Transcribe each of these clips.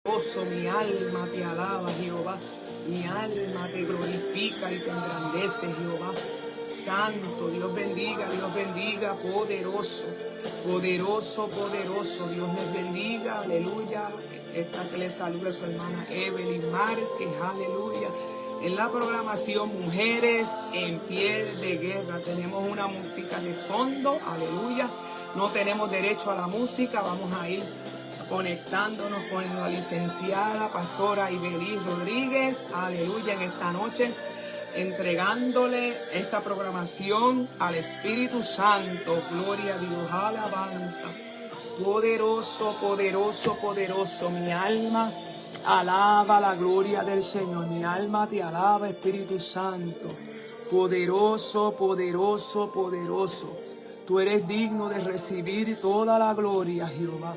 Mi alma te alaba, Jehová. Mi alma te glorifica y te engrandece, Jehová. Santo, Dios bendiga, poderoso, poderoso, poderoso. Dios les bendiga, aleluya. Esta que les saluda su hermana Evelyn Márquez, aleluya. En la programación Mujeres en Pie de Guerra tenemos una música de fondo, aleluya. No tenemos derecho a la música, vamos a ir conectándonos con la licenciada pastora Ibelí Rodríguez, aleluya, en esta noche, entregándole esta programación al Espíritu Santo. Gloria a Dios, alabanza. Poderoso, poderoso, poderoso. Mi alma alaba la gloria del Señor. Mi alma te alaba, Espíritu Santo. Poderoso, poderoso, poderoso. Tú eres digno de recibir toda la gloria, Jehová.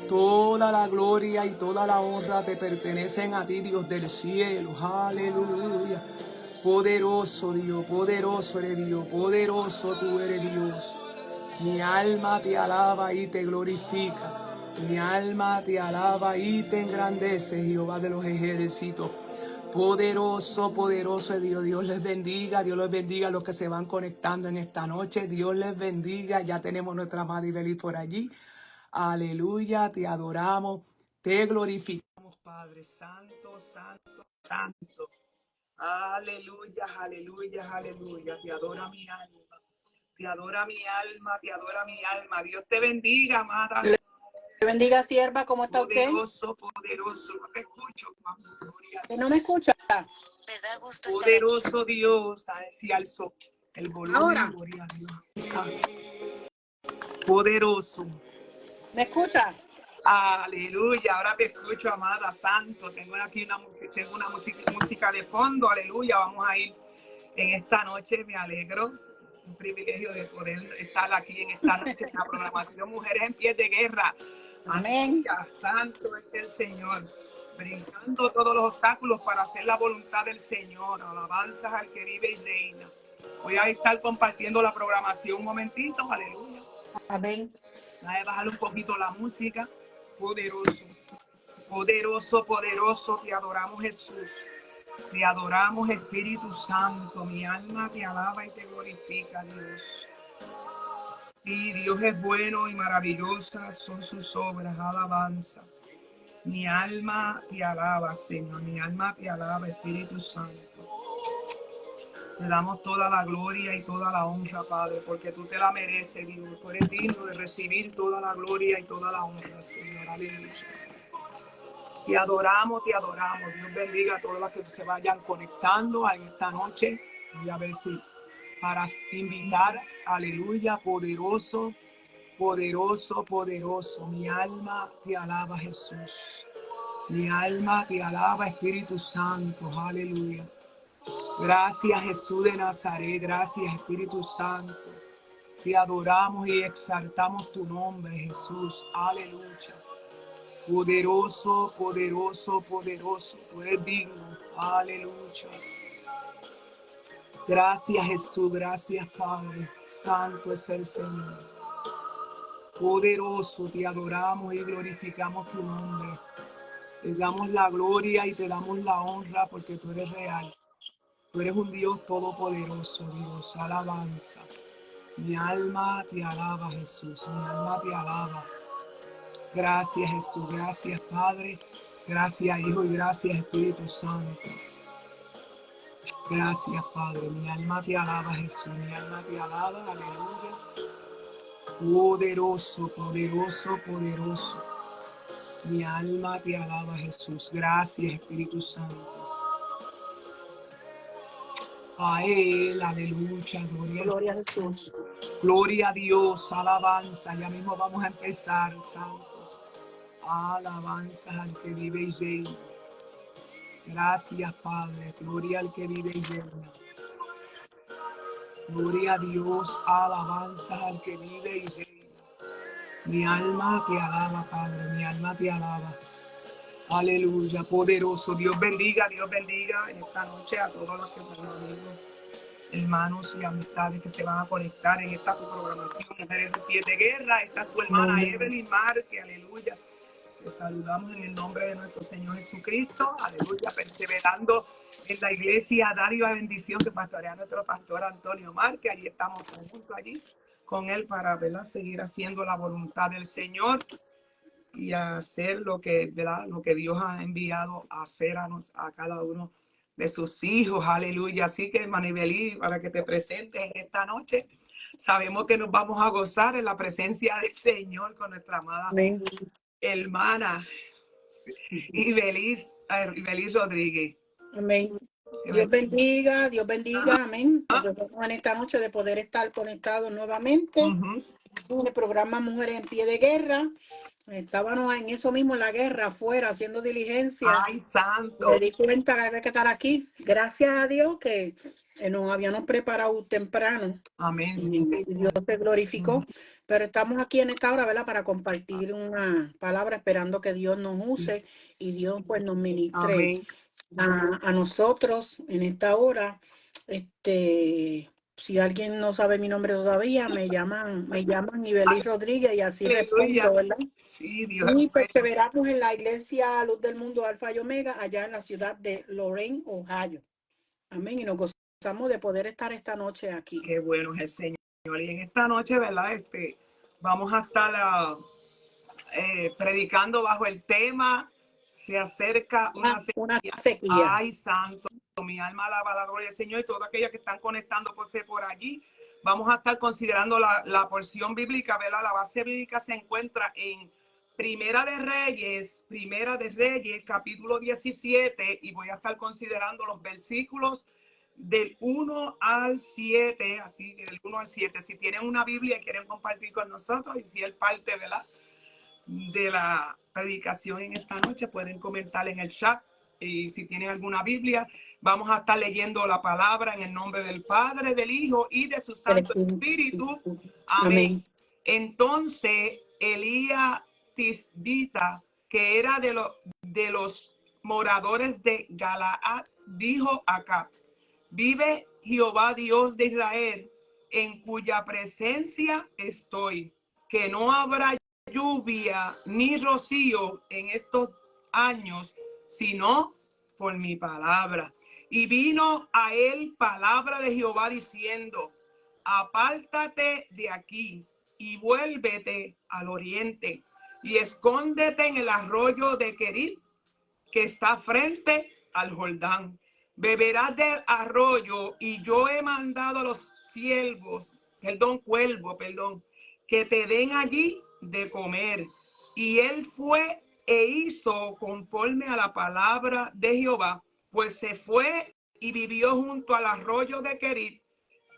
Toda la gloria y toda la honra te pertenecen a ti, Dios del cielo. Aleluya. Poderoso Dios, poderoso eres Dios, poderoso tú eres Dios. Mi alma te alaba y te glorifica. Mi alma te alaba y te engrandece, Jehová de los ejércitos. Poderoso, poderoso es Dios. Dios les bendiga a los que se van conectando en esta noche. Dios les bendiga. Ya tenemos nuestra amada Ibelí por allí. Aleluya, te adoramos, te glorificamos, Padre Santo, Santo, Santo. Aleluya, aleluya, aleluya. Te adora mi alma, te adora mi alma, te adora mi alma. Dios te bendiga, amada. Te bendiga, sierva, ¿cómo está usted? Poderoso, poderoso. No te escucho, mamá. ¿No me escucha? Me da gusto estar Poderoso aquí. Dios, si alzó el volumen. Ahora. Gloria a Dios. Poderoso. ¿Me escucha? Aleluya, ahora te escucho, amada, santo. Tengo aquí una música de fondo, aleluya. Vamos a ir en esta noche, me alegro. Un privilegio de poder estar aquí en esta noche en la programación Mujeres en Pie de Guerra. Amén. Aleluya, santo es el Señor. Brincando todos los obstáculos para hacer la voluntad del Señor. Alabanzas al que vive y reina. Voy a estar compartiendo la programación un momentito, aleluya. Amén. Voy a bajar un poquito la música. Poderoso, poderoso, poderoso, te adoramos, Jesús. Te adoramos, Espíritu Santo. Mi alma te alaba y te glorifica, Dios. Sí, Dios es bueno y maravillosas son sus obras, alabanza. Mi alma te alaba, Señor. Mi alma te alaba, Espíritu Santo. Te damos toda la gloria y toda la honra, Padre, porque tú te la mereces, Dios. Tú eres digno de recibir toda la gloria y toda la honra, Señor. Aleluya. Te adoramos, te adoramos. Dios bendiga a todos los que se vayan conectando en esta noche. Voy a ver si para invitar, aleluya, poderoso, poderoso, poderoso. Mi alma te alaba, Jesús. Mi alma te alaba, Espíritu Santo. Aleluya. Gracias, Jesús de Nazaret. Gracias, Espíritu Santo. Te adoramos y exaltamos tu nombre, Jesús. Aleluya. Poderoso, poderoso, poderoso. Tú eres digno. Aleluya. Gracias, Jesús. Gracias, Padre. Santo es el Señor. Poderoso, te adoramos y glorificamos tu nombre. Te damos la gloria y te damos la honra porque tú eres real. Tú eres un Dios todopoderoso, Dios. Alabanza. Mi alma te alaba, Jesús. Mi alma te alaba. Gracias, Jesús. Gracias, Padre. Gracias, Hijo, y gracias, Espíritu Santo. Gracias, Padre. Mi alma te alaba, Jesús. Mi alma te alaba. Aleluya. Poderoso, poderoso, poderoso. Mi alma te alaba, Jesús. Gracias, Espíritu Santo. A Él, aleluya. Gloria a Jesús. Gloria a Dios, alabanza. Ya mismo vamos a empezar, Santo. Alabanza al que vive y reina. Gracias, Padre. Gloria al que vive y reina. Gloria a Dios, alabanza al que vive y reina. Mi alma te alaba, Padre. Mi alma te alaba. Aleluya, poderoso. Dios bendiga en esta noche a todos los que son amigos, hermanos y amistades que se van a conectar en esta tu programación Mujeres en Pie de Guerra. Esta es tu hermana Evelyn Márquez, aleluya. Te saludamos en el nombre de nuestro Señor Jesucristo. Aleluya, perseverando en la iglesia Dádiva Bendición que pastorea nuestro pastor Antonio Márquez. Allí estamos juntos allí con él para, ¿verdad?, seguir haciendo la voluntad del Señor y hacer lo que, ¿verdad?, lo que Dios ha enviado a hacer a cada uno de sus hijos. Aleluya. Así que, Manibelí, para que te presentes en esta noche, sabemos que nos vamos a gozar en la presencia del Señor con nuestra amada Amén. hermana Ibeliz Rodríguez. Amén. Dios bendiga, amén. Nos gozamos en esta noche de poder estar conectados nuevamente en el programa Mujeres en Pie de Guerra. Estábamos en eso mismo, en la guerra, afuera, haciendo diligencia. Ay, santo. Me di cuenta que había que estar aquí. Gracias a Dios que nos habíamos preparado temprano. Amén. Y Dios se glorificó. Pero estamos aquí en esta hora, ¿verdad?, para compartir una palabra, esperando que Dios nos use y Dios pues nos ministre. Amén. A nosotros en esta hora. Si alguien no sabe mi nombre todavía, me llaman Ibeliz Rodríguez y así Aleluya. respondo, ¿verdad? Sí, Dios. Y perseveramos en la iglesia Luz del Mundo Alfa y Omega, allá en la ciudad de Lorain, Ohio. Amén. Y nos gozamos de poder estar esta noche aquí. Qué bueno es el Señor. Y en esta noche, ¿verdad?, vamos a estar predicando bajo el tema: se acerca una sequía. Ay, santo, mi alma alaba la gloria del Señor. Y todas aquellas que están conectando por allí, vamos a estar considerando la porción bíblica, ¿verdad? La base bíblica se encuentra en Primera de Reyes, capítulo 17, y voy a estar considerando los versículos del 1 al 7, así del 1 al 7. Si tienen una Biblia y quieren compartir con nosotros, y si es parte, ¿verdad?, de la predicación en esta noche, pueden comentar en el chat. Y si tienen alguna Biblia, vamos a estar leyendo la palabra en el nombre del Padre, del Hijo y de su Santo Espíritu. Amén. Entonces Elías Tisbita, que era de los moradores de Galaad, dijo a Acab: vive Jehová Dios de Israel, en cuya presencia estoy, que no habrá lluvia ni rocío en estos años, sino por mi palabra. Y vino a él palabra de Jehová diciendo: apártate de aquí y vuélvete al oriente y escóndete en el arroyo de Querit, que está frente al Jordán. Beberás del arroyo, y yo he mandado a los cuervos, que te den allí de comer. Y él fue e hizo conforme a la palabra de Jehová, pues se fue y vivió junto al arroyo de Querit,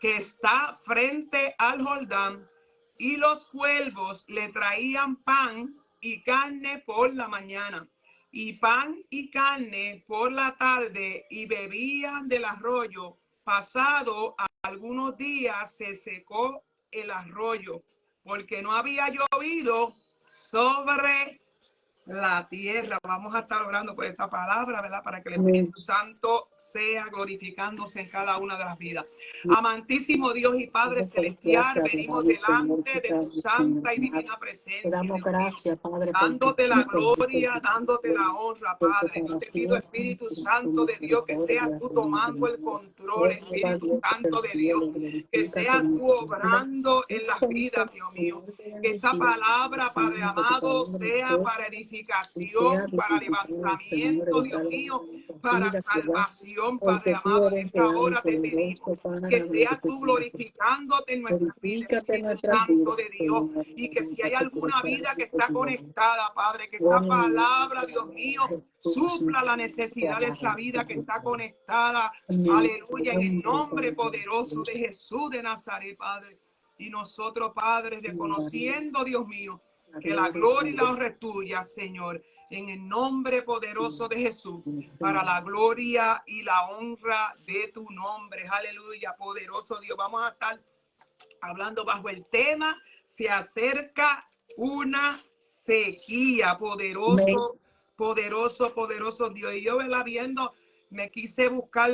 que está frente al Jordán, y los cuervos le traían pan y carne por la mañana, y pan y carne por la tarde, y bebían del arroyo. Pasado algunos días se secó el arroyo, porque no había llovido sobre la tierra. Vamos a estar orando por esta palabra, ¿verdad?, para que el Espíritu Santo sea glorificándose en cada una de las vidas. Amantísimo Dios y Padre celestial, venimos delante de tu santa y divina presencia. Damos gracias, Padre, dándote la gloria, dándote la honra, Padre. Yo te pido, Espíritu Santo de Dios, que seas tú tomando el control, Espíritu Santo de Dios, que seas tú obrando en las vidas, Dios mío. Que esta palabra, Padre amado, sea para edificación, para levantamiento, Dios mío, para salvación, Padre amado. En esta hora te pedimos que seas tú glorificándote en nuestras vidas, Espíritu Santo de Dios, y que si hay alguna vida que está conectada, Padre, que esta palabra, Dios mío, supla la necesidad de esa vida que está conectada. Aleluya, en el nombre poderoso de Jesús de Nazaret, Padre. Y nosotros, Padre, reconociendo, Dios mío, que la gloria y la honra es tuya, Señor, en el nombre poderoso de Jesús, para la gloria y la honra de tu nombre. Aleluya, poderoso Dios. Vamos a estar hablando bajo el tema: se acerca una sequía. Poderoso, poderoso Dios. Y yo, ¿verdad?, viendo, me quise buscar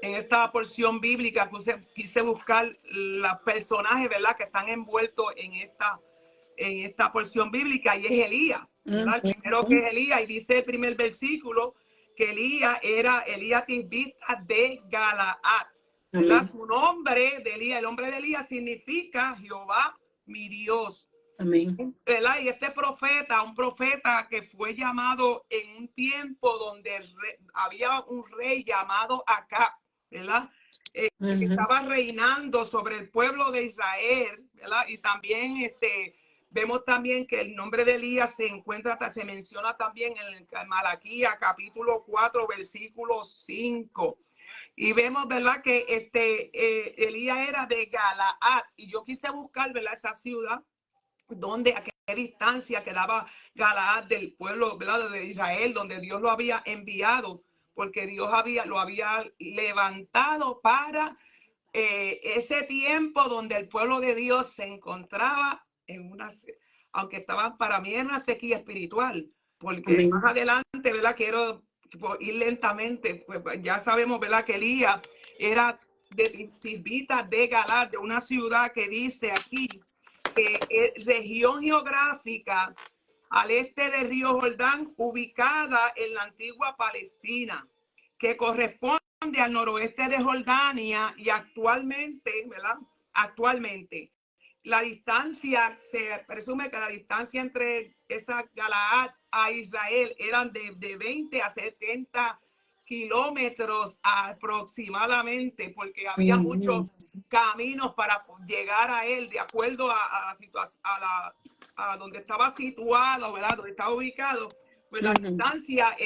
en esta porción bíblica, quise buscar los personajes, ¿verdad?, que están envueltos en en esta porción bíblica, y es Elías, ¿verdad? El primero que es Elías, y dice el primer versículo que Elías era Elías Tisbita de Galaad, ¿verdad? Su nombre de Elías, el nombre de Elías significa Jehová mi Dios. Amén. ¿Verdad? Y este profeta, un profeta que fue llamado en un tiempo donde había un rey llamado Acab, ¿verdad? Que estaba reinando sobre el pueblo de Israel, ¿verdad? Y también vemos también que el nombre de Elías se menciona también en el Malaquías capítulo 4 versículo 5. Y vemos, ¿verdad? Que Elías era de Galaad, y yo quise buscar, ¿verdad? Esa ciudad, donde, a qué distancia quedaba Galaad del pueblo, ¿verdad? De Israel, donde Dios lo había enviado, porque Dios lo había levantado para ese tiempo donde el pueblo de Dios se encontraba en aunque estaba para mí en una sequía espiritual, porque Amén. más adelante, ¿verdad? Quiero ir lentamente, pues ya sabemos, ¿verdad? Que Elías era de Tisbita de Galaad, de una ciudad que dice aquí que es región geográfica al este del río Jordán, ubicada en la antigua Palestina, que corresponde al noroeste de Jordania, y actualmente, ¿verdad? Actualmente, la distancia, se presume que la distancia entre esa Galaad a Israel eran de 20 a 70 kilómetros aproximadamente, porque había muchos caminos para llegar a él, de acuerdo a la situación, a donde estaba situado, ¿verdad? Donde estaba ubicado, pues la distancia,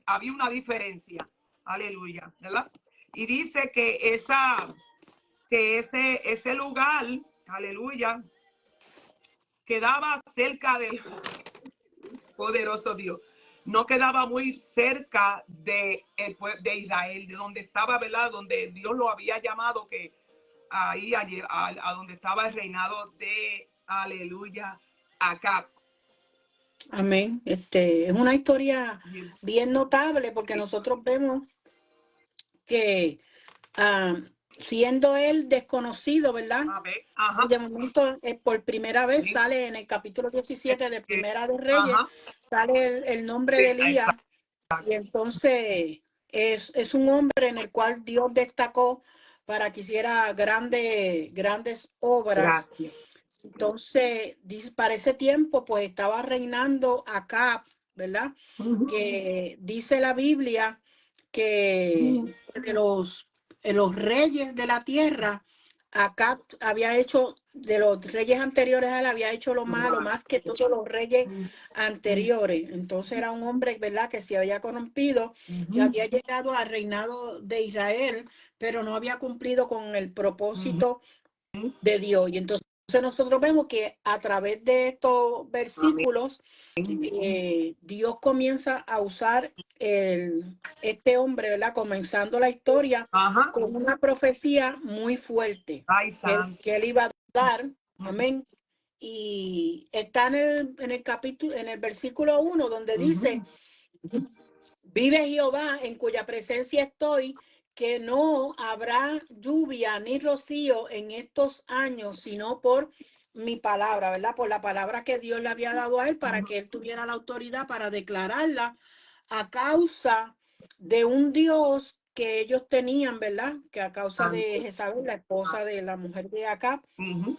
había una diferencia. Aleluya, ¿verdad? Y dice que ese lugar, aleluya, quedaba cerca del poderoso Dios. No quedaba muy cerca de Israel, de donde estaba, ¿verdad? Donde Dios lo había llamado, que ahí a donde estaba el reinado de, aleluya, Acab. Amén. Es una historia bien notable, porque nosotros vemos que siendo él desconocido, ¿verdad? A ver, ajá. De momento, por primera vez sale en el capítulo 17 de Primera de Reyes, sale el nombre de Elías, y entonces es un hombre en el cual Dios destacó para que hiciera grandes obras. Gracias. Entonces, para ese tiempo, pues estaba reinando Acab, ¿verdad? Que dice la Biblia que de los reyes de la tierra, Acab había hecho, de los reyes anteriores a él, había hecho lo malo, más que todos los reyes anteriores. Entonces era un hombre, ¿verdad?, que se había corrompido, que había llegado al reinado de Israel, pero no había cumplido con el propósito de Dios. Y entonces nosotros vemos que a través de estos versículos, Dios comienza a usar este hombre, ¿verdad? Comenzando la historia con una profecía muy fuerte que él iba a dar. Amén. Y está en el capítulo, en el versículo 1, donde dice: vive Jehová, en cuya presencia estoy, que no habrá lluvia ni rocío en estos años, sino por mi palabra, ¿verdad? Por la palabra que Dios le había dado a él, para que él tuviera la autoridad para declararla, a causa de un Dios que ellos tenían, ¿verdad? Que a causa de Jezabel, la esposa de la mujer de Acab,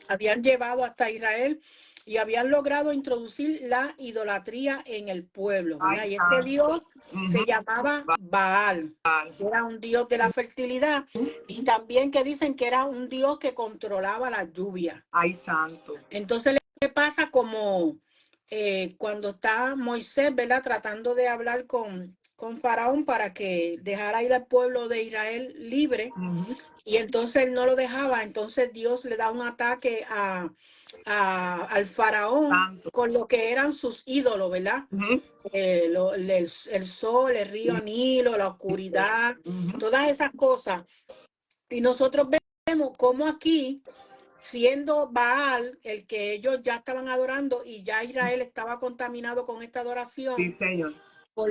habían llevado hasta Israel y habían logrado introducir la idolatría en el pueblo, ¿verdad? Y este Dios se llamaba Baal, que era un dios de la fertilidad, y también que dicen que era un dios que controlaba la lluvia. Ay, santo. Entonces le pasa como cuando está Moisés, ¿verdad?, tratando de hablar con Faraón para que dejara ir al pueblo de Israel libre, y entonces él no lo dejaba. Entonces Dios le da un ataque al Faraón con lo que eran sus ídolos, ¿verdad? El sol, el río Nilo, la oscuridad, todas esas cosas. Y nosotros vemos cómo aquí, siendo Baal el que ellos ya estaban adorando, y ya Israel estaba contaminado con esta adoración, Sí, señor. por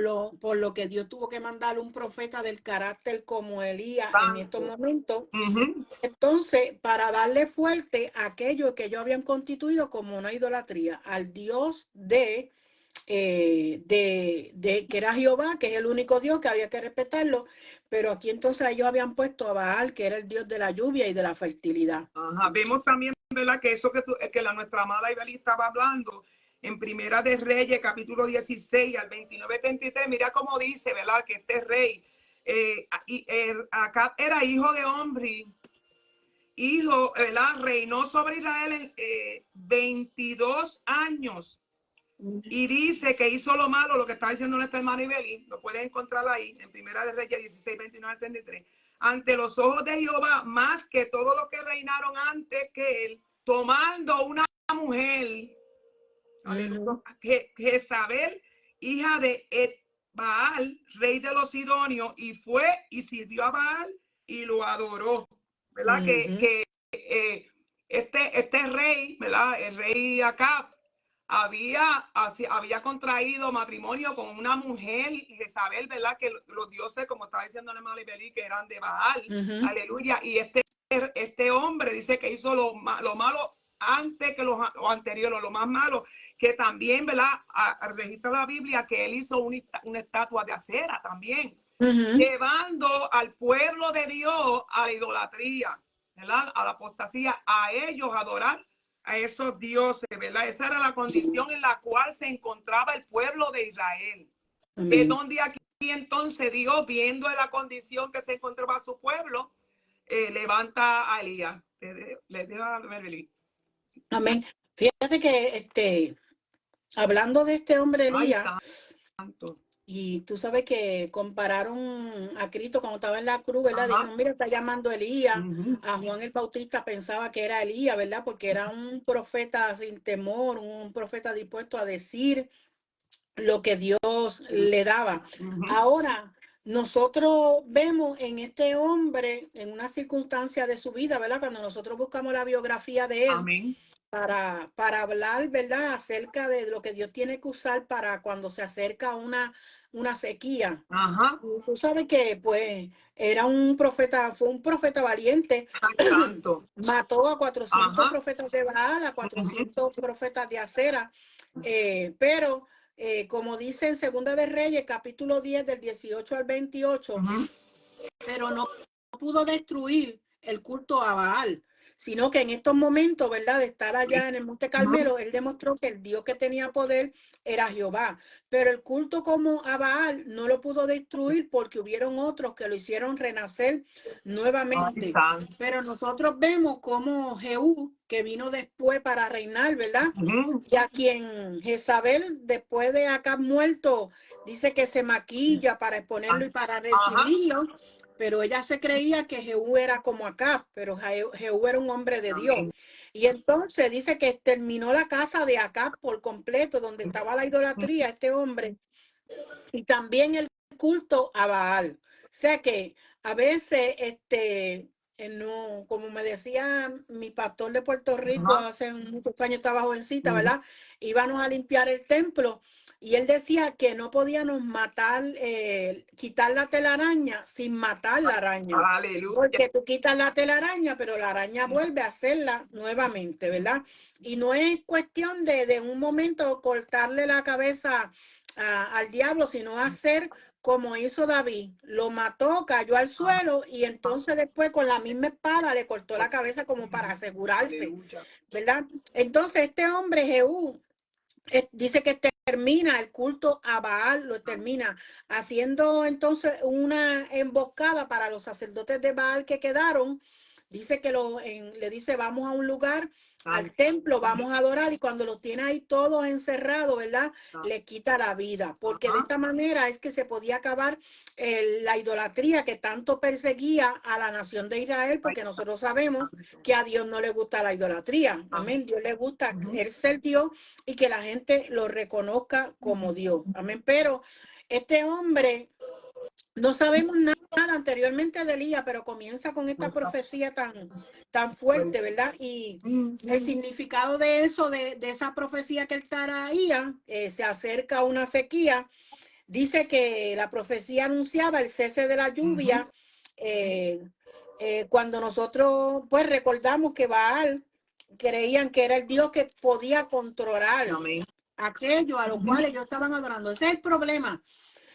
lo que Dios tuvo que mandar un profeta del carácter como Elías en estos momentos. Entonces, para darle fuerte a aquello que ellos habían constituido como una idolatría, al Dios de que era Jehová, que es el único Dios que había que respetarlo, pero aquí entonces ellos habían puesto a Baal, que era el Dios de la lluvia y de la fertilidad. Ajá. Vemos también, ¿verdad? Que eso que nuestra amada Ibelí estaba hablando en Primera de Reyes, capítulo 16 al 29-23, mira cómo dice, ¿verdad? Que este rey, Acab era hijo de Omri, ¿verdad? Reinó sobre Israel en 22 años. Y dice que hizo lo malo, lo que está diciendo nuestra hermana Ibelí, lo pueden encontrar ahí en Primera de Reyes 16, 29 al 33. Ante los ojos de Jehová, más que todos los que reinaron antes que él, tomando una mujer, Jezabel, hija de Baal, rey de los Sidonios, y fue y sirvió a Baal y lo adoró. ¿Verdad? Que este rey, ¿verdad? El rey Acab, había contraído matrimonio con una mujer, Jezabel, ¿verdad? Que los dioses, como estaba diciendo la hermana Ibelí, que eran de Baal. Aleluya. Y este hombre dice que hizo lo malo antes que lo anterior, lo más malo, que también, ¿verdad? Registra la Biblia que él hizo una estatua de acera también, llevando al pueblo de Dios a la idolatría, ¿verdad? A la apostasía, a ellos adorar a esos dioses, ¿verdad? Esa era la condición en la cual se encontraba el pueblo de Israel. Es donde aquí entonces Dios, viendo la condición que se encontraba su pueblo, levanta a Elías. Les dejo a Melvin. Amén. Fíjate que hablando de este hombre Elías, santo. Y tú sabes que compararon a Cristo cuando estaba en la cruz, ¿verdad? Dijeron, mira, está llamando Elías. A Juan el Bautista pensaba que era Elías, ¿verdad? Porque era un profeta sin temor, un profeta dispuesto a decir lo que Dios le daba. Ahora, nosotros vemos en este hombre, en una circunstancia de su vida, ¿verdad? Cuando nosotros buscamos la biografía de él, amén, para hablar, ¿verdad? Acerca de lo que Dios tiene que usar para cuando se acerca una sequía. Ajá. Tú sabes que, pues, era un profeta, fue un profeta valiente. Santo. Mató a 400 Ajá. profetas de Baal, a 400 profetas de acera. Pero, como dice en Segunda de Reyes, capítulo 10, del 18 al 28, pero no pudo destruir el culto a Baal, sino que en estos momentos, ¿verdad? De estar allá en el Monte Carmelo, él demostró que el Dios que tenía poder era Jehová. Pero el culto como a Baal no lo pudo destruir porque hubieron otros que lo hicieron renacer nuevamente. Pero nosotros vemos como Jehú, que vino después para reinar, ¿verdad? Y a quien Jezabel, después de Acab muerto, dice que se maquilla para exponerlo y para recibirlo. Pero ella se creía que Jehú era como Acab, pero Jehú era un hombre de Dios. Y entonces dice que exterminó la casa de Acab por completo, donde estaba la idolatría, este hombre, y también el culto a Baal. O sea que a veces, no, como me decía mi pastor de Puerto Rico hace muchos años, estaba jovencita, ¿verdad? Íbamos a limpiar el templo. Y él decía que no podíamos matar, quitar la telaraña sin matar la araña. Aleluya. Porque tú quitas la telaraña, pero la araña vuelve a hacerla nuevamente, ¿verdad? Y no es cuestión de un momento cortarle la cabeza al diablo, sino hacer como hizo David. Lo mató, cayó al suelo y entonces después con la misma espada le cortó la cabeza como para asegurarse, ¿verdad? Entonces este hombre, Jehú, dice que termina el culto a Baal, lo termina haciendo entonces una emboscada para los sacerdotes de Baal que quedaron. Dice que le dice, vamos a un lugar, al templo, vamos a adorar, y cuando los tiene ahí todos encerrados, ¿verdad? Le quita la vida, porque de esta manera es que se podía acabar la idolatría que tanto perseguía a la nación de Israel, porque nosotros sabemos que a Dios no le gusta la idolatría. Amén. Dios le gusta el ser Dios y que la gente lo reconozca como Dios. Amén. Pero este hombre, no sabemos nada anteriormente de Elías, pero comienza con esta profecía tan fuerte, ¿verdad? Y el significado de eso, de esa profecía que él traía, se acerca a una sequía. dice que la profecía anunciaba el cese de la lluvia. Cuando nosotros pues recordamos que Baal creían que era el Dios que podía controlar Amén. aquello a lo cual ellos estaban adorando. Ese es el problema,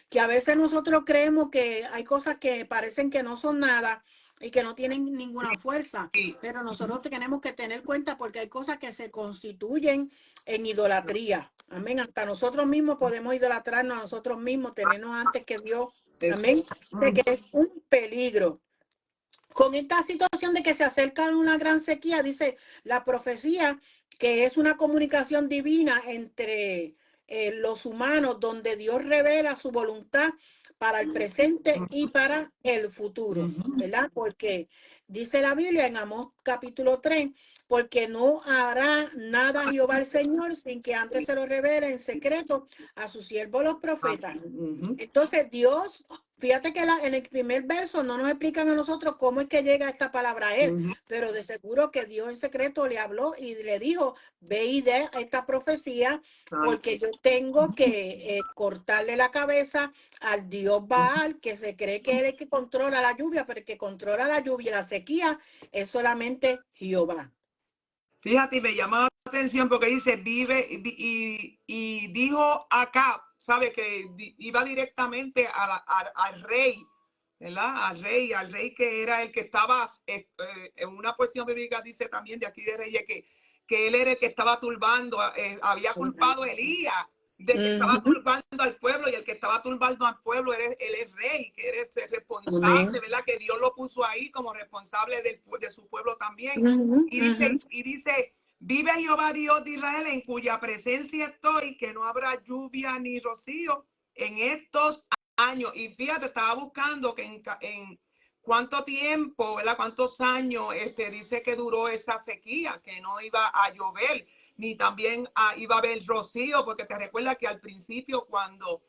que a veces nosotros creemos que hay cosas que parecen que no son nada y que no tienen ninguna fuerza, Sí. pero nosotros tenemos que tener cuenta porque hay cosas que se constituyen en idolatría. Amén. Hasta nosotros mismos podemos idolatrarnos a nosotros mismos, tenernos antes que Dios. Amén. De que es un peligro. Con esta situación de que se acerca una gran sequía, dice la profecía que es una comunicación divina entre los humanos, donde Dios revela su voluntad para el presente y para el futuro, ¿verdad? Porque dice la Biblia en Amós capítulo 3, porque no hará nada Jehová el Señor sin que antes se lo revele en secreto a sus siervos los profetas. Entonces Dios, fíjate que en el primer verso no nos explican a nosotros cómo es que llega esta palabra a él, pero de seguro que Dios en secreto le habló y le dijo, ve y de esta profecía porque yo tengo que cortarle la cabeza al Dios Baal, que se cree que él es el que controla la lluvia, pero el que controla la lluvia y la sequía es solamente Jehová. Fíjate, y me llama la atención porque dice, vive y dijo acá, sabe que iba directamente al rey, ¿verdad? Al rey que era el que estaba, en una porción bíblica dice también de aquí de Reyes que él era el que estaba turbando, había culpado a Elías de que estaba turbando al pueblo, y el que estaba turbando al pueblo él es rey, que era el responsable, ¿verdad? Que Dios lo puso ahí como responsable de su pueblo también. Y dice, vive Jehová Dios de Israel, en cuya presencia estoy, que no habrá lluvia ni rocío en estos años. Y fíjate, estaba buscando que en cuánto tiempo, ¿verdad? Cuántos años dice que duró esa sequía, que no iba a llover, ni también iba a haber rocío, porque te recuerdas que al principio cuando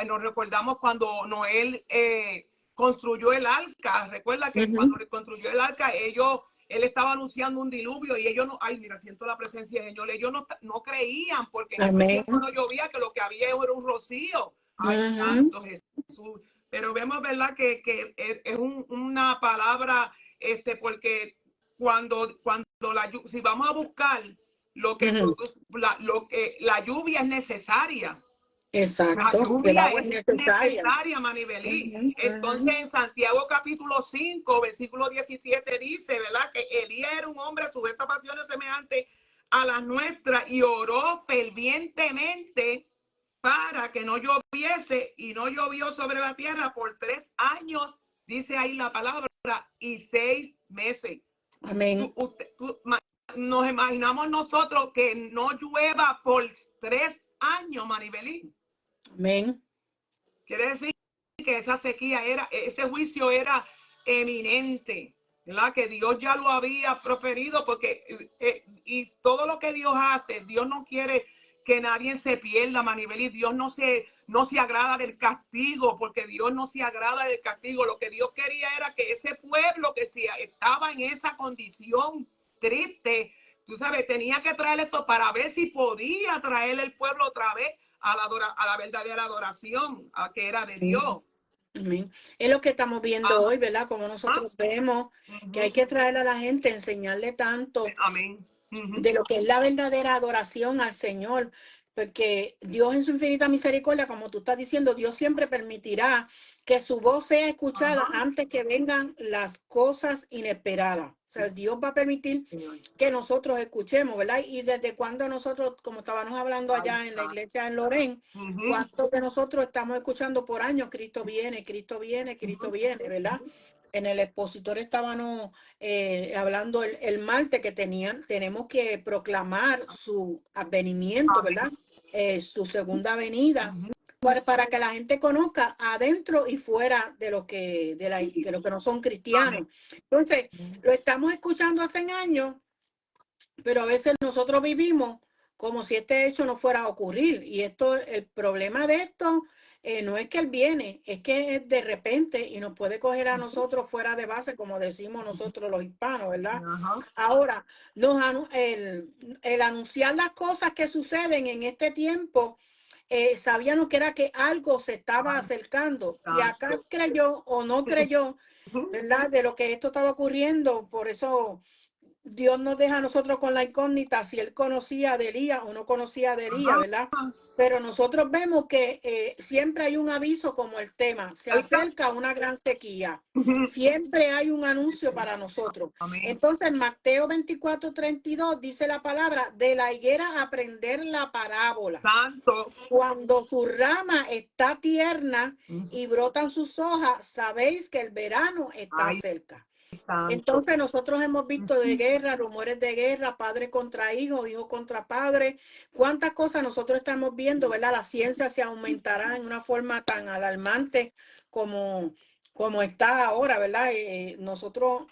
nos recordamos cuando Noel construyó el arca, recuerda que cuando construyó el arca, él estaba anunciando un diluvio y ellos no, ay, mira, siento la presencia de Señor, ellos no creían porque en ese tiempo no llovía, que lo que había era un rocío. Ay, santo Jesús. Pero vemos, ¿verdad? Que es una palabra, porque cuando si vamos a buscar lo que, la lluvia es necesaria. Exacto. La lluvia es necesaria, Manibelí. Entonces, en Santiago capítulo 5, versículo 17 dice, ¿verdad? Que Elías era un hombre sujeto a pasiones semejantes a las nuestras y oró fervientemente para que no lloviese, y no llovió sobre la tierra por 3 años, dice ahí la palabra, y 6 meses. Amén. Nos imaginamos nosotros que no llueva por 3 años, Maribelín. Amén. Quiere decir que esa sequía ese juicio era eminente, ¿verdad? Que Dios ya lo había proferido, porque y todo lo que Dios hace, Dios no quiere que nadie se pierda, Manibelí. Dios no se agrada del castigo, porque Dios no se agrada del castigo. Lo que Dios quería era que ese pueblo que si estaba en esa condición triste, tú sabes, tenía que traer esto para ver si podía traer el pueblo otra vez a la verdadera adoración, que era de Dios. Amén. Es lo que estamos viendo hoy, ¿verdad? Como nosotros vemos que hay que traer a la gente, enseñarle tanto de lo que es la verdadera adoración al Señor, porque Dios en su infinita misericordia, como tú estás diciendo, Dios siempre permitirá que su voz sea escuchada antes que vengan las cosas inesperadas. O sea, Dios va a permitir que nosotros escuchemos, ¿verdad? Y desde cuando nosotros, como estábamos hablando allá en la iglesia en Lorén, cuántos de nosotros estamos escuchando por años, Cristo viene, Cristo viene, Cristo viene, ¿verdad? En el expositor estábamos hablando el martes que tenemos que proclamar su advenimiento, ¿verdad? Su segunda venida, para que la gente conozca adentro y fuera de lo que no son cristianos. Entonces, lo estamos escuchando hace años, pero a veces nosotros vivimos como si este hecho no fuera a ocurrir. Y el problema de esto no es que él viene, es que es de repente y nos puede coger a nosotros fuera de base, como decimos nosotros los hispanos, ¿verdad? Ahora, el anunciar las cosas que suceden en este tiempo sabíamos que era que algo se estaba acercando. Y acá creyó o no creyó, ¿verdad? De lo que esto estaba ocurriendo. Por eso Dios nos deja a nosotros con la incógnita si él conocía de Elías o no conocía de Elías, ¿verdad? Pero nosotros vemos que siempre hay un aviso como el tema, se acerca una gran sequía, siempre hay un anuncio para nosotros. Amén. Entonces Mateo 24:32 dice la palabra, de la higuera aprender la parábola. Santo. Cuando su rama está tierna y brotan sus hojas, sabéis que el verano está cerca. Santo. Entonces nosotros hemos visto de guerra, rumores de guerra, padre contra hijo, hijo contra padre. ¿Cuántas cosas nosotros estamos viendo, verdad? La ciencia se aumentará en una forma tan alarmante como está ahora, ¿verdad? Nosotros,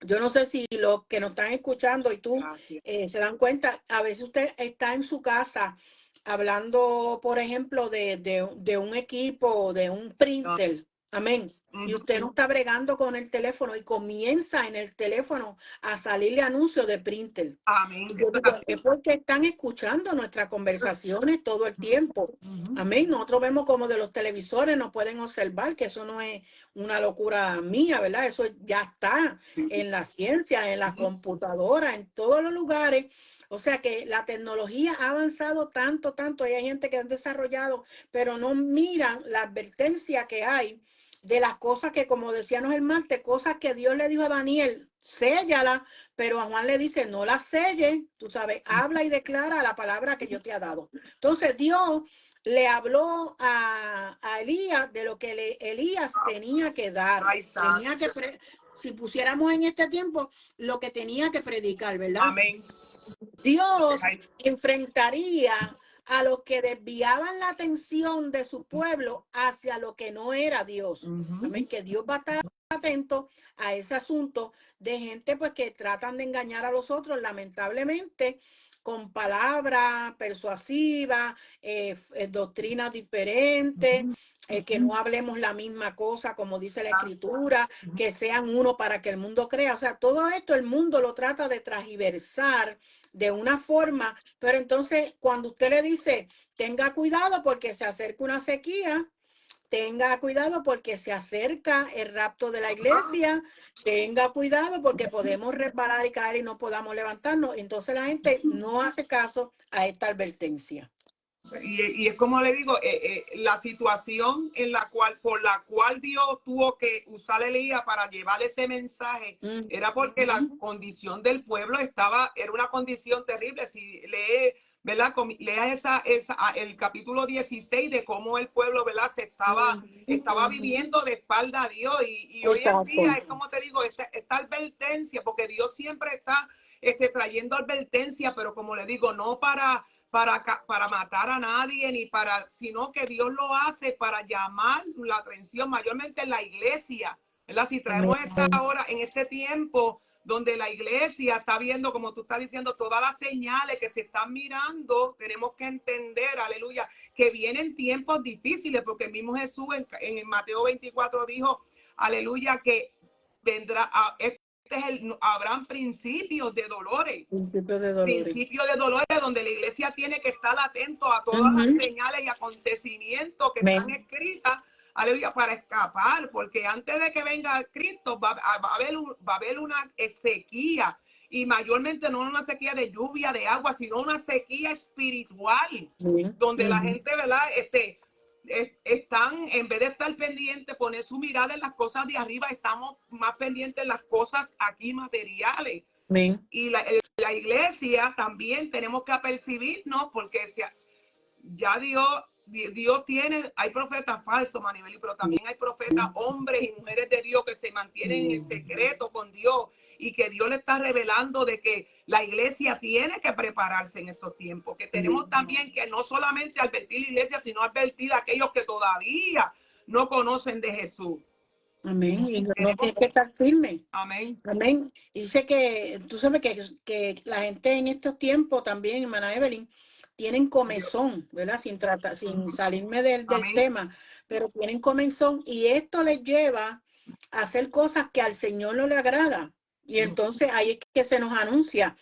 yo no sé si los que nos están escuchando y tú se dan cuenta, a veces usted está en su casa hablando, por ejemplo, de un equipo, de un printer. Amén. Y usted no está bregando con el teléfono y comienza en el teléfono a salirle anuncios de printer. Amén. Y yo digo, es porque están escuchando nuestras conversaciones todo el tiempo. Amén. Nosotros vemos como de los televisores nos pueden observar, que eso no es una locura mía, ¿verdad? Eso ya está en la ciencia, en la computadora, en todos los lugares. O sea que la tecnología ha avanzado tanto, tanto, y hay gente que han desarrollado, pero no miran la advertencia que hay de las cosas que, como decíamos el martes, cosas que Dios le dijo a Daniel, séllala, pero a Juan le dice, no la selles, tú sabes, habla y declara la palabra que yo te he dado. Entonces Dios le habló a Elías de lo que Elías tenía que dar, tenía que, si pusiéramos en este tiempo, lo que tenía que predicar, ¿verdad? Amén. Dios enfrentaría a los que desviaban la atención de su pueblo hacia lo que no era Dios. Amén, que Dios va a estar atento a ese asunto de gente pues que tratan de engañar a los otros, lamentablemente, con palabras persuasivas, doctrinas diferentes, que no hablemos la misma cosa, como dice la Escritura, que sean uno para que el mundo crea. O sea, todo esto el mundo lo trata de transgiversar de una forma, pero entonces cuando usted le dice, tenga cuidado porque se acerca una sequía, tenga cuidado porque se acerca el rapto de la iglesia, tenga cuidado porque podemos reparar y caer y no podamos levantarnos, entonces la gente no hace caso a esta advertencia. Y es como le digo, la situación por la cual Dios tuvo que usar a Elías para llevar ese mensaje era porque la condición del pueblo era una condición terrible. Si lee, ¿verdad? Lea el capítulo 16 de cómo el pueblo, ¿verdad? Estaba viviendo de espalda a Dios. Y hoy en día es como te digo, esta advertencia, porque Dios siempre está trayendo advertencia, pero como le digo, no para matar a nadie, sino que Dios lo hace para llamar la atención, mayormente en la iglesia, ¿verdad? Si traemos esta hora, en este tiempo, donde la iglesia está viendo, como tú estás diciendo, todas las señales que se están mirando, tenemos que entender, aleluya, que vienen tiempos difíciles, porque el mismo Jesús en Mateo 24 dijo, aleluya, que vendrá, habrán principios de dolores. Principios de dolores, donde la iglesia tiene que estar atento a todas las señales y acontecimientos que están escritas, aleluya, para escapar, porque antes de que venga Cristo va a haber una sequía, y mayormente no una sequía de lluvia, de agua, sino una sequía espiritual, donde la gente, ¿verdad? Están, en vez de estar pendientes, poner su mirada en las cosas de arriba, estamos más pendientes en las cosas aquí materiales. Y la iglesia también tenemos que apercibirnos, porque ya Dios tiene, hay profetas falsos, Manibeli, pero también hay profetas, hombres y mujeres de Dios que se mantienen en el secreto con Dios, y que Dios le está revelando de que la iglesia tiene que prepararse en estos tiempos, que tenemos también que no solamente advertir a la iglesia, sino advertir a aquellos que todavía no conocen de Jesús. Amén. Y no tienes que estar firme. Amén. Amén. Y dice que tú sabes que la gente en estos tiempos también, hermana Evelyn, tienen comezón, ¿verdad? Sin salirme del tema, pero tienen comezón, y esto les lleva a hacer cosas que al Señor no le agrada. Y entonces ahí es que se nos anuncia.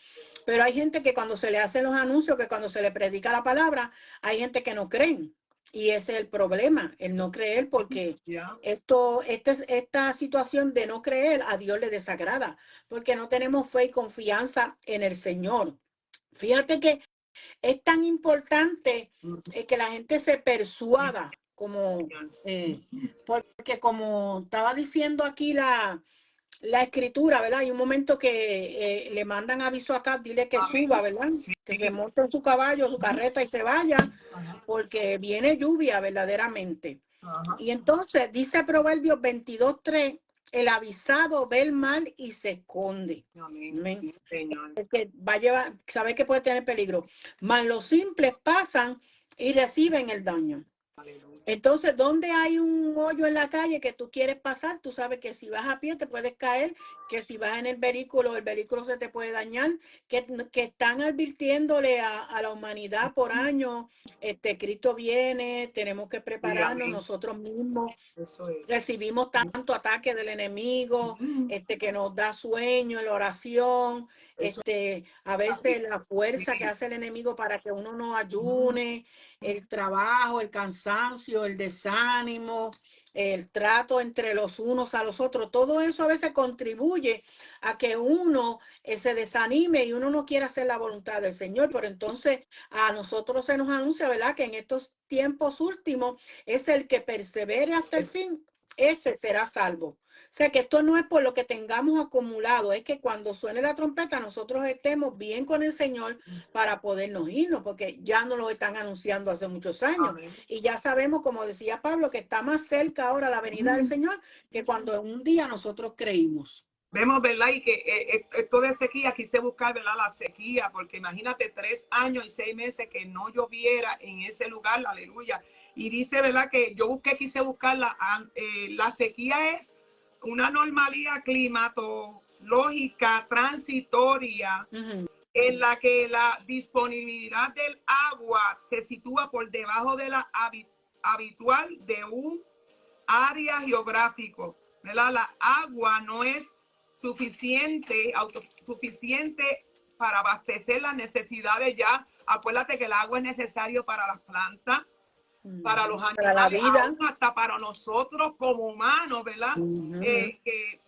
Pero hay gente que cuando se le hacen los anuncios, que cuando se le predica la palabra, hay gente que no creen. Y ese es el problema, el no creer, porque esta situación de no creer a Dios le desagrada, porque no tenemos fe y confianza en el Señor. Fíjate que es tan importante que la gente se persuada, como, porque como estaba diciendo aquí la escritura, ¿verdad? Hay un momento que le mandan aviso acá, dile que suba, ¿verdad? Que se monte en su caballo, su carreta y se vaya, porque viene lluvia verdaderamente. Y entonces dice Proverbios 22:3, el avisado ve el mal y se esconde. Amén. Sí, Señor. El que va a llevar, sabe que puede tener peligro. Mas los simples pasan y reciben el daño. Entonces, ¿dónde hay un hoyo en la calle que tú quieres pasar? Tú sabes que si vas a pie te puedes caer, que si vas en el vehículo se te puede dañar, que están advirtiéndole a la humanidad por años, Cristo viene, tenemos que prepararnos nosotros mismos. Eso es. Recibimos tanto ataque del enemigo, que nos da sueño en la oración, a veces la fuerza que hace el enemigo para que uno no ayune, el trabajo, el cansancio, el desánimo, el trato entre los unos a los otros, todo eso a veces contribuye a que uno se desanime y uno no quiera hacer la voluntad del Señor. Pero entonces a nosotros se nos anuncia, ¿verdad?, que en estos tiempos últimos es el que persevere hasta el fin, ese será salvo. O sea que esto no es por lo que tengamos acumulado, es que cuando suene la trompeta nosotros estemos bien con el Señor para podernos irnos, porque ya nos lo están anunciando hace muchos años. Amén. Y ya sabemos, como decía Pablo, que está más cerca ahora la venida del Señor que cuando un día nosotros creímos. Vemos, ¿verdad? Y que esto de sequía, quise buscar, ¿verdad?, la sequía, porque imagínate 3 años y 6 meses que no lloviera en ese lugar, aleluya. Y dice, ¿verdad?, que yo quise buscar la sequía es una normalidad climatológica transitoria en la que la disponibilidad del agua se sitúa por debajo de la habitual de un área geográfico, ¿verdad? La agua no es autosuficiente para abastecer las necesidades ya. Acuérdate que el agua es necesario para las plantas, para los animales, para la vida, aún hasta para nosotros como humanos, ¿verdad? Que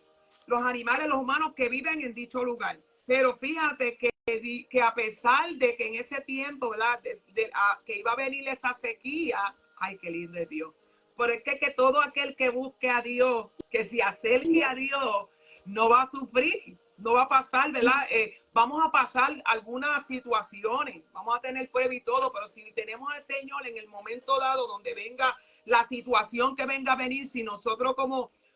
los animales, los humanos que viven en dicho lugar. Pero fíjate que a pesar de que en ese tiempo, ¿verdad?, que iba a venir esa sequía, ay, qué lindo es Dios. Pero es que todo aquel que busque a Dios, que se acerque a Dios, no va a sufrir, no va a pasar, ¿verdad? Vamos a pasar algunas situaciones, vamos a tener prueba y todo, pero si tenemos al Señor en el momento dado donde venga la situación que venga a venir, si nosotros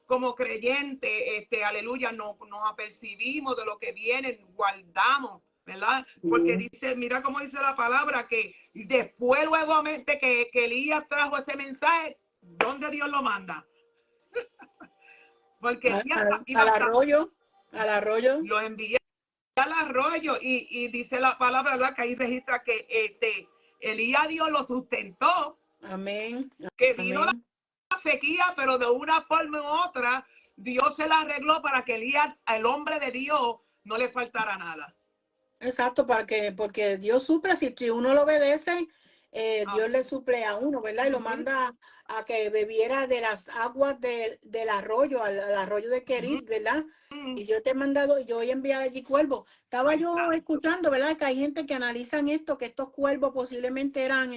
como creyentes, aleluya, nos apercibimos de lo que viene, guardamos, ¿verdad? Porque dice, mira cómo dice la palabra, que después, luegamente que Elías trajo ese mensaje, ¿dónde Dios lo manda? Porque al arroyo, lo envía al arroyo y dice la palabra, ¿verdad?, que ahí registra que Elías Dios lo sustentó. Amén. Que vino la sequía, pero de una forma u otra Dios se la arregló para que Elías, el hombre de Dios, no le faltara nada. Exacto, porque Dios suple, si uno lo obedece, Dios le suple a uno, ¿verdad? Y lo manda a que bebiera de las aguas del arroyo, al arroyo de Querit, ¿verdad? Y yo te he mandado, yo voy a enviar allí cuervos. Estaba yo escuchando, ¿verdad?, que hay gente que analizan esto, que estos cuervos posiblemente eran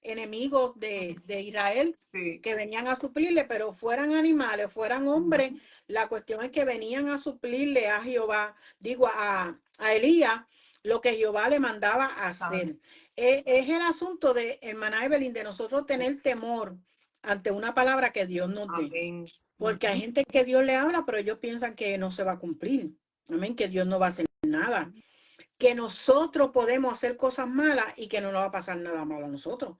enemigos de Israel, que venían a suplirle, pero fueran animales, fueran hombres, la cuestión es que venían a suplirle a Jehová, digo, a Elías, lo que Jehová le mandaba a hacer. Es el asunto de, hermana Evelyn, de nosotros tener temor ante una palabra que Dios nos dé. Amén. Porque hay gente que Dios le habla, pero ellos piensan que no se va a cumplir. Amén, que Dios no va a hacer nada. Que nosotros podemos hacer cosas malas y que no nos va a pasar nada malo a nosotros.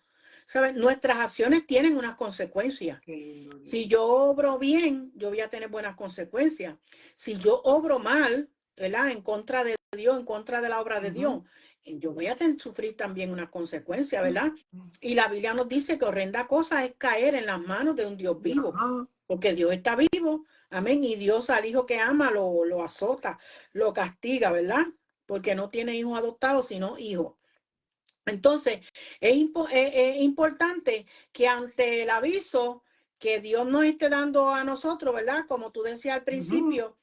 ¿Sabes? Nuestras acciones tienen unas consecuencias. Si yo obro bien, yo voy a tener buenas consecuencias. Si yo obro mal, ¿verdad?, en contra de Dios, en contra de la obra de Dios, yo voy a sufrir también unas consecuencias, ¿verdad? Y la Biblia nos dice que horrenda cosa es caer en las manos de un Dios vivo, porque Dios está vivo, amén, y Dios al hijo que ama lo azota, lo castiga, ¿verdad? porque no tiene hijos adoptados, sino hijos. Entonces, es importante que ante el aviso que Dios nos esté dando a nosotros, ¿verdad? Como tú decías al principio,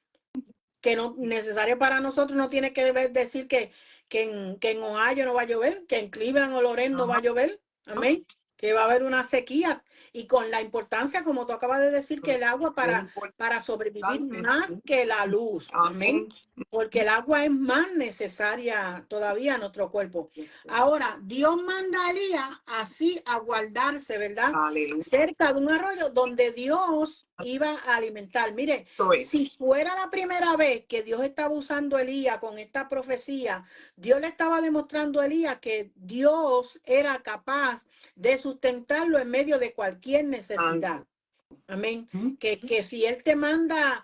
que no necesario para nosotros no tiene que decir que en Ohio no va a llover, que en Cleveland o Loren no va a llover, amén, que va a haber una sequía y con la importancia, como tú acabas de decir, que el agua para sobrevivir más que la luz, amén, porque el agua es más necesaria todavía a nuestro cuerpo. Ahora, Dios manda a Elías así a guardarse, ¿verdad? Aleluya. Cerca de un arroyo donde Dios iba a alimentar. Mire, si fuera la primera vez que Dios estaba usando a Elías con esta profecía, Dios le estaba demostrando a Elías que Dios era capaz de sustentarlo en medio de cualquier necesidad. Amén. Que si Él te manda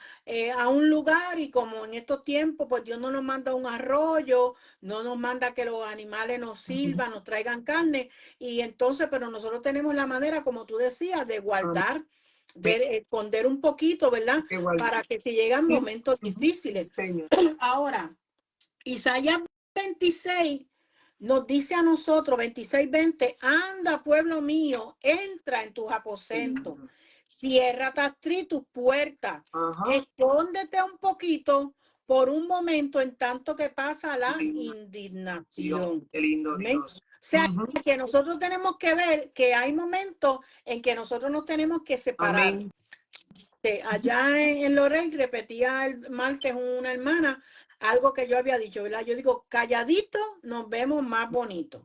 a un lugar y como en estos tiempos, pues Dios no nos manda un arroyo, no nos manda que los animales nos sirvan, nos traigan carne. Y entonces, pero nosotros tenemos la manera, como tú decías, de guardar, de esconder un poquito, ¿verdad? Para que si llegan momentos difíciles. Ahora, Isaías 26 nos dice a nosotros, 26:20, anda, pueblo mío, entra en tus aposentos, cierra tras tus puertas, escóndete un poquito por un momento en tanto que pasa la indignación. Qué lindo Dios. O sea, que nosotros tenemos que ver que hay momentos en que nosotros nos tenemos que separar. Amén. Allá en Lorey repetía el martes una hermana algo que yo había dicho, ¿verdad? Yo digo, calladito nos vemos más bonitos.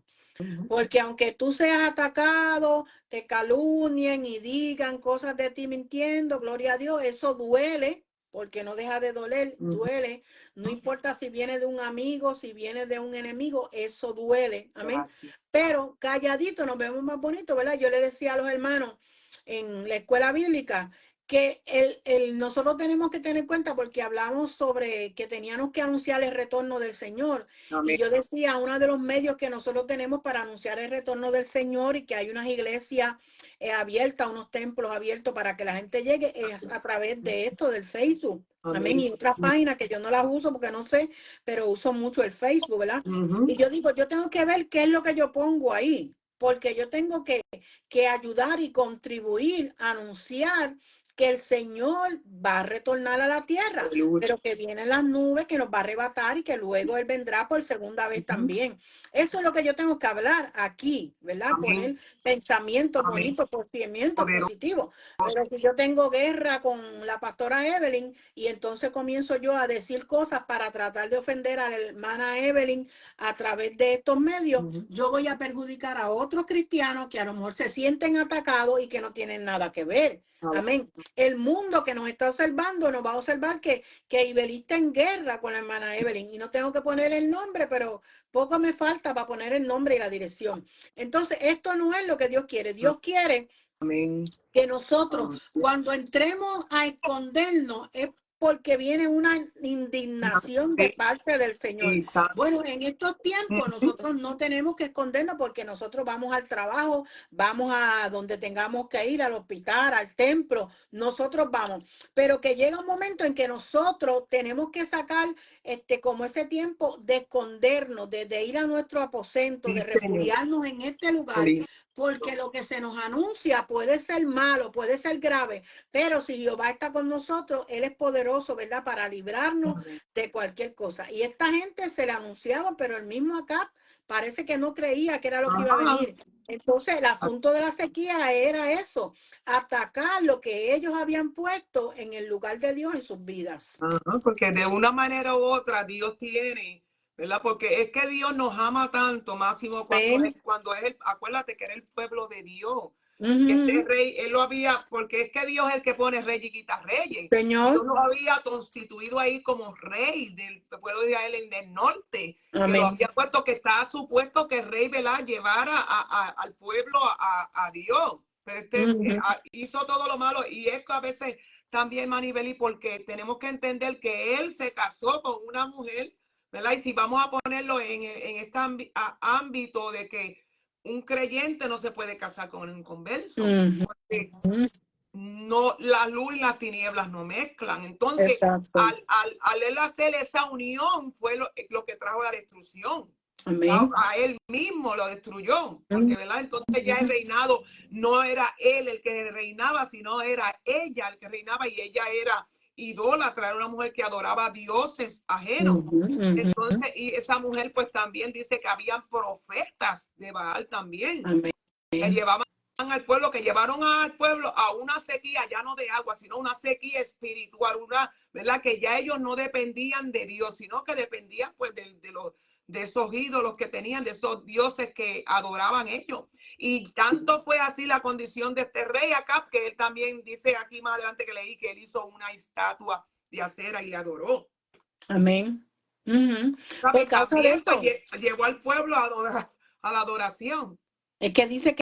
Porque aunque tú seas atacado, te calumnien y digan cosas de ti mintiendo, gloria a Dios, eso duele, porque no deja de doler, duele. No importa si viene de un amigo, si viene de un enemigo, eso duele. Amén. Gracias. Pero calladito nos vemos más bonitos, ¿verdad? Yo le decía a los hermanos en la escuela bíblica que nosotros tenemos que tener en cuenta porque hablamos sobre que teníamos que anunciar el retorno del Señor. Amén. Y yo decía, uno de los medios que nosotros tenemos para anunciar el retorno del Señor y que hay unas iglesias abiertas, unos templos abiertos para que la gente llegue, es a través de esto, del Facebook. Amén. Y otras páginas que yo no las uso porque no sé, pero uso mucho el Facebook, ¿verdad? Y yo digo, yo tengo que ver qué es lo que yo pongo ahí, porque yo tengo que ayudar y contribuir a anunciar que el Señor va a retornar a la tierra, pero que vienen las nubes, que nos va a arrebatar y que luego Él vendrá por segunda vez también. Eso es lo que yo tengo que hablar aquí, ¿verdad? Poner pensamientos bonitos, pensamientos positivos. Pero si yo tengo guerra con la pastora Evelyn y entonces comienzo yo a decir cosas para tratar de ofender a la hermana Evelyn a través de estos medios, yo voy a perjudicar a otros cristianos que a lo mejor se sienten atacados y que no tienen nada que ver. Amén. El mundo que nos está observando nos va a observar que Ibelí está en guerra con la hermana Evelyn y no tengo que poner el nombre, pero poco me falta para poner el nombre y la dirección. Entonces, esto no es lo que Dios quiere. Dios quiere que nosotros, cuando entremos a escondernos, es porque viene una indignación de parte del Señor. Bueno, en estos tiempos nosotros no tenemos que escondernos porque nosotros vamos al trabajo, vamos a donde tengamos que ir, al hospital, al templo, nosotros vamos. Pero que llega un momento en que nosotros tenemos que sacar como ese tiempo de escondernos, de ir a nuestro aposento, de refugiarnos en este lugar. Porque lo que se nos anuncia puede ser malo, puede ser grave, pero si Jehová está con nosotros, Él es poderoso, ¿verdad? Para librarnos de cualquier cosa. Y esta gente se le anunciaba, pero el mismo acá parece que no creía que era lo que iba a venir. Entonces, el asunto de la sequía era eso, atacar lo que ellos habían puesto en el lugar de Dios en sus vidas. Porque de una manera u otra Dios tiene, ¿verdad? Porque es que Dios nos ama tanto, Máximo, cuando es acuérdate que era el pueblo de Dios. Que este rey, él lo había, porque es que Dios es el que pone rey y quita reyes. Señor. Dios lo había constituido ahí como rey del pueblo de Israel en el norte. Amén. Que lo había puesto, que está supuesto que el rey, ¿verdad?, llevara al pueblo a Dios. Pero hizo todo lo malo y es que a veces también, Manibeli, porque tenemos que entender que él se casó con una mujer, ¿verdad? Y si vamos a ponerlo en este ámbito de que un creyente no se puede casar con un converso. no, la luz y las tinieblas no mezclan. Entonces, Exacto. al él hacer esa unión fue lo que trajo la destrucción. Amén. A él mismo lo destruyó, porque ¿verdad? Entonces ya el reinado no era él el que reinaba, sino era ella el que reinaba, y ella era idólatra, era una mujer que adoraba a dioses ajenos. Entonces, y esa mujer pues también dice que habían profetas de Baal también. Amén. Que llevaban al pueblo, que llevaron al pueblo a una sequía, ya no de agua, sino una sequía espiritual, una, ¿verdad? Que ya ellos no dependían de Dios, sino que dependían pues de esos ídolos que tenían, de esos dioses que adoraban ellos. Y tanto fue así la condición de este rey Acab, que él también dice aquí más adelante que leí que él hizo una estatua de acera y le adoró. Amén. Por causa de esto, pues, llevó al pueblo a la adoración. Es que dice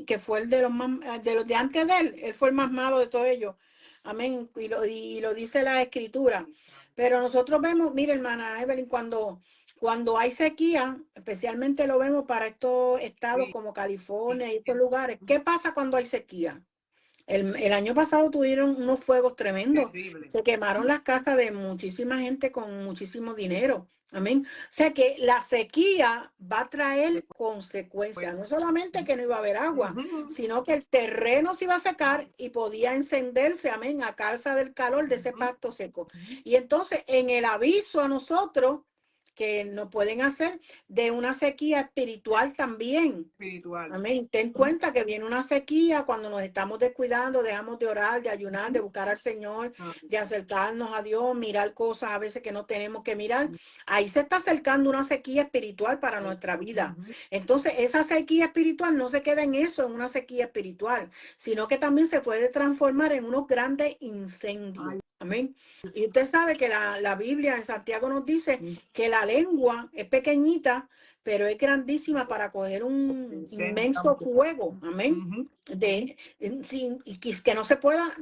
que fue el de los de antes de él fue el más malo de todos ellos. Amén. Y lo dice la escritura. Pero nosotros vemos, mire, hermana Evelyn, cuando hay sequía, especialmente lo vemos para estos estados como California y estos lugares. ¿Qué pasa cuando hay sequía? El año pasado tuvieron unos fuegos tremendos. Terrible. Se quemaron las casas de muchísima gente con muchísimo dinero. Amén. O sea que la sequía va a traer consecuencias. No solamente que no iba a haber agua, sino que el terreno se iba a secar y podía encenderse, amén, a causa del calor de ese pasto seco. Y entonces en el aviso a nosotros que nos pueden hacer de una sequía espiritual también. Espiritual. Amén. Ten cuenta que viene una sequía cuando nos estamos descuidando, dejamos de orar, de ayunar, de buscar al Señor, de acercarnos a Dios, mirar cosas a veces que no tenemos que mirar. Ahí se está acercando una sequía espiritual para nuestra vida. Entonces, esa sequía espiritual no se queda en eso, en una sequía espiritual, sino que también se puede transformar en unos grandes incendios. Amén. Y usted sabe que la Biblia en Santiago nos dice que la lengua es pequeñita, pero es grandísima para coger un inmenso fuego, amén, que no se pueda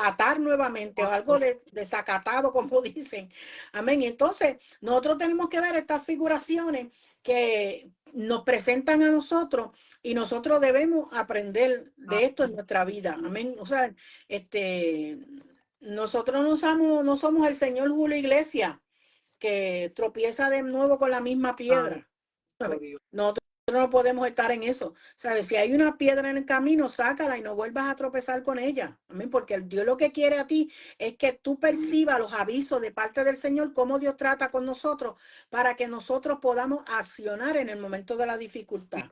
atar nuevamente o algo desacatado, como dicen, amén. Entonces, nosotros tenemos que ver estas figuraciones que nos presentan a nosotros y nosotros debemos aprender de esto en nuestra vida, amén. O sea, nosotros no somos el señor Julio Iglesias, que tropieza de nuevo con la misma piedra. Nosotros no podemos estar en eso. ¿Sabes? Si hay una piedra en el camino, sácala y no vuelvas a tropezar con ella. Amén. Porque Dios lo que quiere a ti es que tú percibas los avisos de parte del Señor, cómo Dios trata con nosotros, para que nosotros podamos accionar en el momento de la dificultad.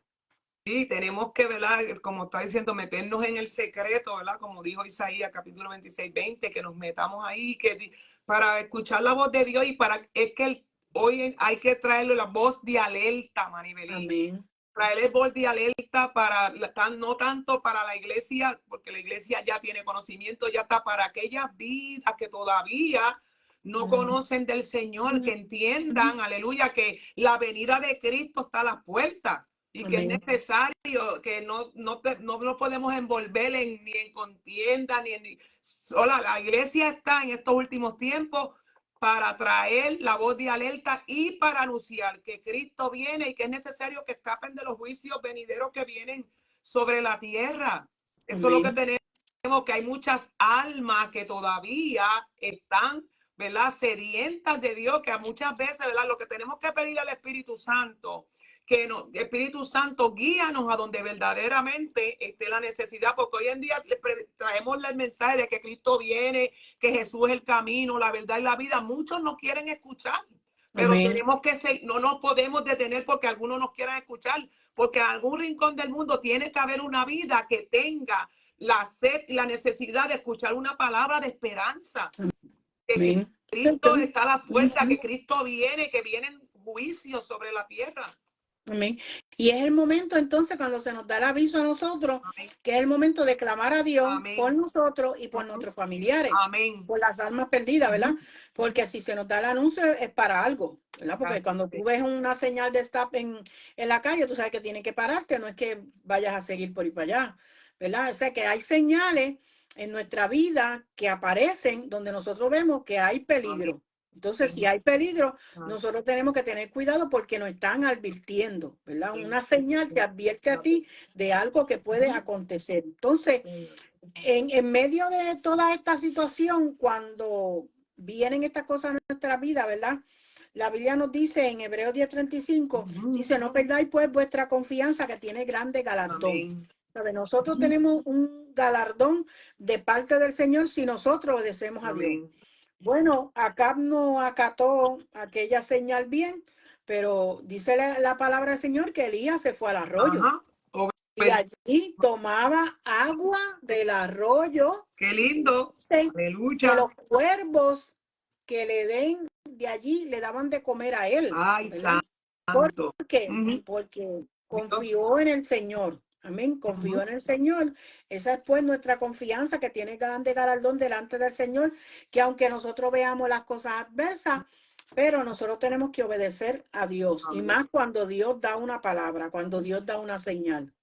Sí, tenemos que, ¿verdad? Como está diciendo, meternos en el secreto, ¿verdad? Como dijo Isaías, capítulo 26, 20, que nos metamos ahí, para escuchar la voz de Dios, y es que hoy hay que traerle la voz de alerta, Maribelín. Amén. Traerle voz de alerta no tanto para la iglesia, porque la iglesia ya tiene conocimiento, ya está para aquellas vidas que todavía no conocen del Señor, que entiendan, aleluya, que la venida de Cristo está a las puertas. Y que es necesario, que no podemos envolver ni en contienda, la iglesia está en estos últimos tiempos para traer la voz de alerta y para anunciar que Cristo viene y que es necesario que escapen de los juicios venideros que vienen sobre la tierra. Eso es lo que tenemos, que hay muchas almas que todavía están, ¿verdad?, sedientas de Dios, que muchas veces, ¿verdad?, lo que tenemos que pedir al Espíritu Santo, Espíritu Santo, guíanos a donde verdaderamente esté la necesidad, porque hoy en día traemos el mensaje de que Cristo viene, que Jesús es el camino, la verdad y la vida. Muchos no quieren escuchar, pero tenemos que no nos podemos detener porque algunos no quieran escuchar, porque en algún rincón del mundo tiene que haber una vida que tenga la sed y la necesidad de escuchar una palabra de esperanza. Que Cristo está a la puerta, que Cristo viene, que vienen juicios sobre la tierra. Amén. Y es el momento entonces cuando se nos da el aviso a nosotros, que es el momento de clamar a Dios por nosotros y por nuestros familiares, por las almas perdidas, ¿verdad? Porque si se nos da el anuncio es para algo, ¿verdad? Porque cuando tú ves una señal de stop en la calle, tú sabes que tienes que pararte, no es que vayas a seguir por ahí para allá, ¿verdad? O sea que hay señales en nuestra vida que aparecen donde nosotros vemos que hay peligro. Entonces, si hay peligro, nosotros tenemos que tener cuidado porque nos están advirtiendo, ¿verdad? Una señal te advierte a ti de algo que puede acontecer. Entonces, en medio de toda esta situación, cuando vienen estas cosas a nuestra vida, ¿verdad? La Biblia nos dice en Hebreos 10:35, dice, no perdáis pues vuestra confianza que tiene grande galardón. Nosotros tenemos un galardón de parte del Señor si nosotros obedecemos a Dios. Bueno, Acab no acató aquella señal bien, pero dice la palabra del Señor que Elías se fue al arroyo. Ajá. Y allí tomaba agua del arroyo. Qué lindo. Que Aleluya. los cuervos que le den de allí le daban de comer a él. Ay, ¿verdad? santo. ¿Por qué? Porque confió en el Señor. Amén. Confió en el Señor. Esa es pues nuestra confianza que tiene grande galardón delante del Señor, que aunque nosotros veamos las cosas adversas, pero nosotros tenemos que obedecer a Dios. Amén. Y más cuando Dios da una palabra, cuando Dios da una señal.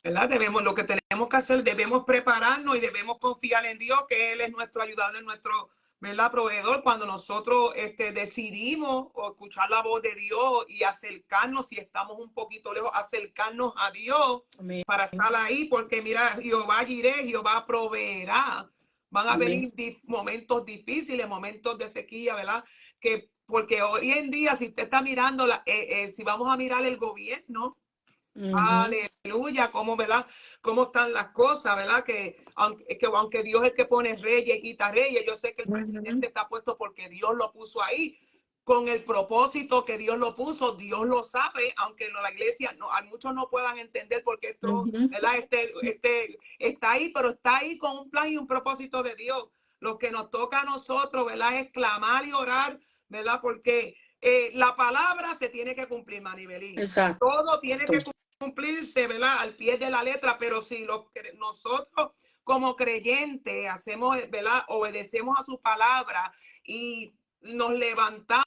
¿Verdad? Lo que tenemos que hacer, debemos prepararnos y debemos confiar en Dios, que Él es nuestro ayudador, es nuestro, ¿verdad?, proveedor. Cuando nosotros decidimos escuchar la voz de Dios y acercarnos, si estamos un poquito lejos, acercarnos a Dios. Amén. Para estar ahí, porque mira, Jehová Jireh, Jehová proveerá. Van a venir momentos difíciles, momentos de sequía, ¿verdad? Porque hoy en día, si usted está mirando, si vamos a mirar el gobierno, aleluya, ¿verdad? Cómo están las cosas, ¿verdad? Que aunque Dios es el que pone reyes y quita reyes, yo sé que el presidente está puesto porque Dios lo puso ahí, con el propósito que Dios lo puso, Dios lo sabe, aunque la iglesia, a muchos no puedan entender porque esto, ¿verdad? Está ahí, pero está ahí con un plan y un propósito de Dios. Lo que nos toca a nosotros, ¿verdad?, es clamar y orar, ¿verdad? Porque la palabra se tiene que cumplir, Maribelí. Exacto. Todo tiene que cumplirse, ¿verdad?, al pie de la letra, pero si nosotros como creyentes hacemos, ¿verdad?, obedecemos a su palabra y nos levantamos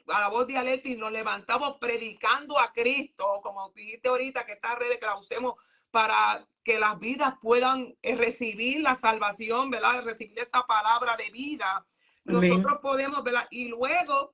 a la voz de alerta y nos levantamos predicando a Cristo, como dijiste ahorita, que estas redes que la usemos para que las vidas puedan recibir la salvación, ¿verdad?, recibir esa palabra de vida. Nosotros podemos, ¿verdad?, y luego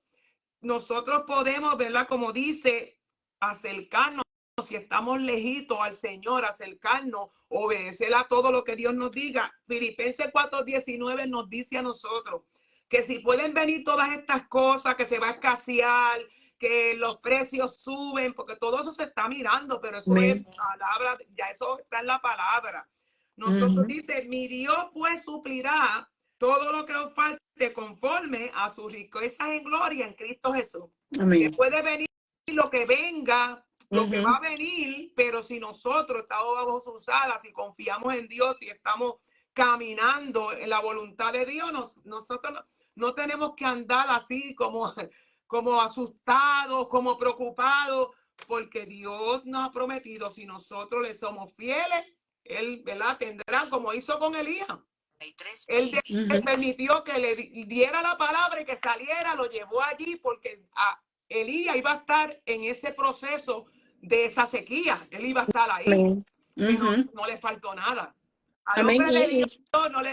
nosotros podemos, ¿verdad?, como dice, acercarnos, si estamos lejitos al Señor, acercarnos, obedecer a todo lo que Dios nos diga. Filipenses 4:19 nos dice a nosotros que si pueden venir todas estas cosas, que se va a escasear, que los precios suben, porque todo eso se está mirando, pero eso es palabra, ya eso está en la palabra. Nosotros dice, mi Dios pues suplirá todo lo que os falte conforme a sus riquezas en gloria en Cristo Jesús. Que puede venir lo que venga, lo que va a venir, pero si nosotros estamos bajo sus alas y confiamos en Dios y estamos caminando en la voluntad de Dios, nosotros no tenemos que andar así como asustados, como preocupados, porque Dios nos ha prometido, si nosotros le somos fieles, Él, ¿verdad?, tendrá, como hizo con Elías. Él permitió que le diera la palabra y que saliera, lo llevó allí porque Elías iba a estar en ese proceso de esa sequía. Él iba a estar ahí. No le faltó nada. Al hombre de Dios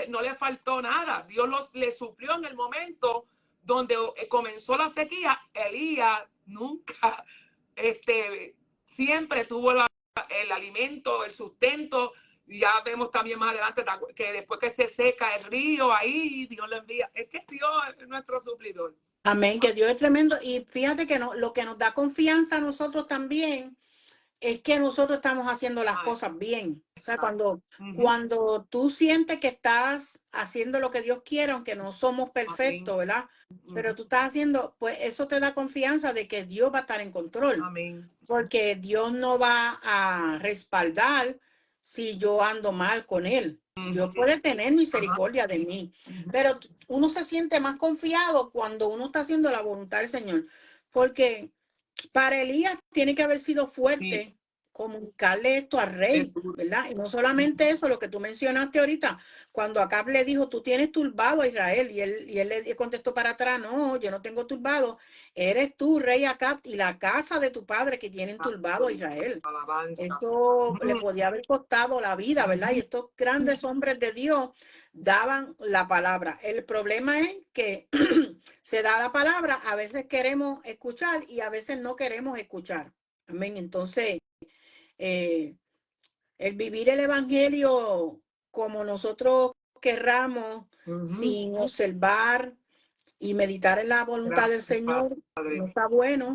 no le faltó nada. Dios le suplió en el momento donde comenzó la sequía. Elías nunca, siempre tuvo el alimento, el sustento. Ya vemos también más adelante que después que se seca el río, ahí Dios lo envía. Es que Dios es nuestro suplidor. Amén, que Dios es tremendo. Y fíjate que lo que nos da confianza a nosotros también es que nosotros estamos haciendo las cosas bien. O sea, cuando tú sientes que estás haciendo lo que Dios quiere, aunque no somos perfectos, ¿verdad? Pero tú estás haciendo, pues eso te da confianza de que Dios va a estar en control. Amén. Porque Dios no va a respaldar si yo ando mal con Él. Dios puede tener misericordia de mí. Pero uno se siente más confiado cuando uno está haciendo la voluntad del Señor. Porque para Elías tiene que haber sido fuerte comunicarle esto al rey, ¿verdad? Y no solamente eso, lo que tú mencionaste ahorita, cuando Acab le dijo, tú tienes turbado a Israel, y él le contestó para atrás, no, yo no tengo turbado, eres tú, rey Acab, y la casa de tu padre que tienen turbado a Israel. Alabanza. Eso le podía haber costado la vida, ¿verdad? Y estos grandes hombres de Dios daban la palabra. El problema es que se da la palabra, a veces queremos escuchar y a veces no queremos escuchar. Amén. Entonces, el vivir el evangelio como nosotros querramos, sin observar y meditar en la voluntad del Señor, no está bueno.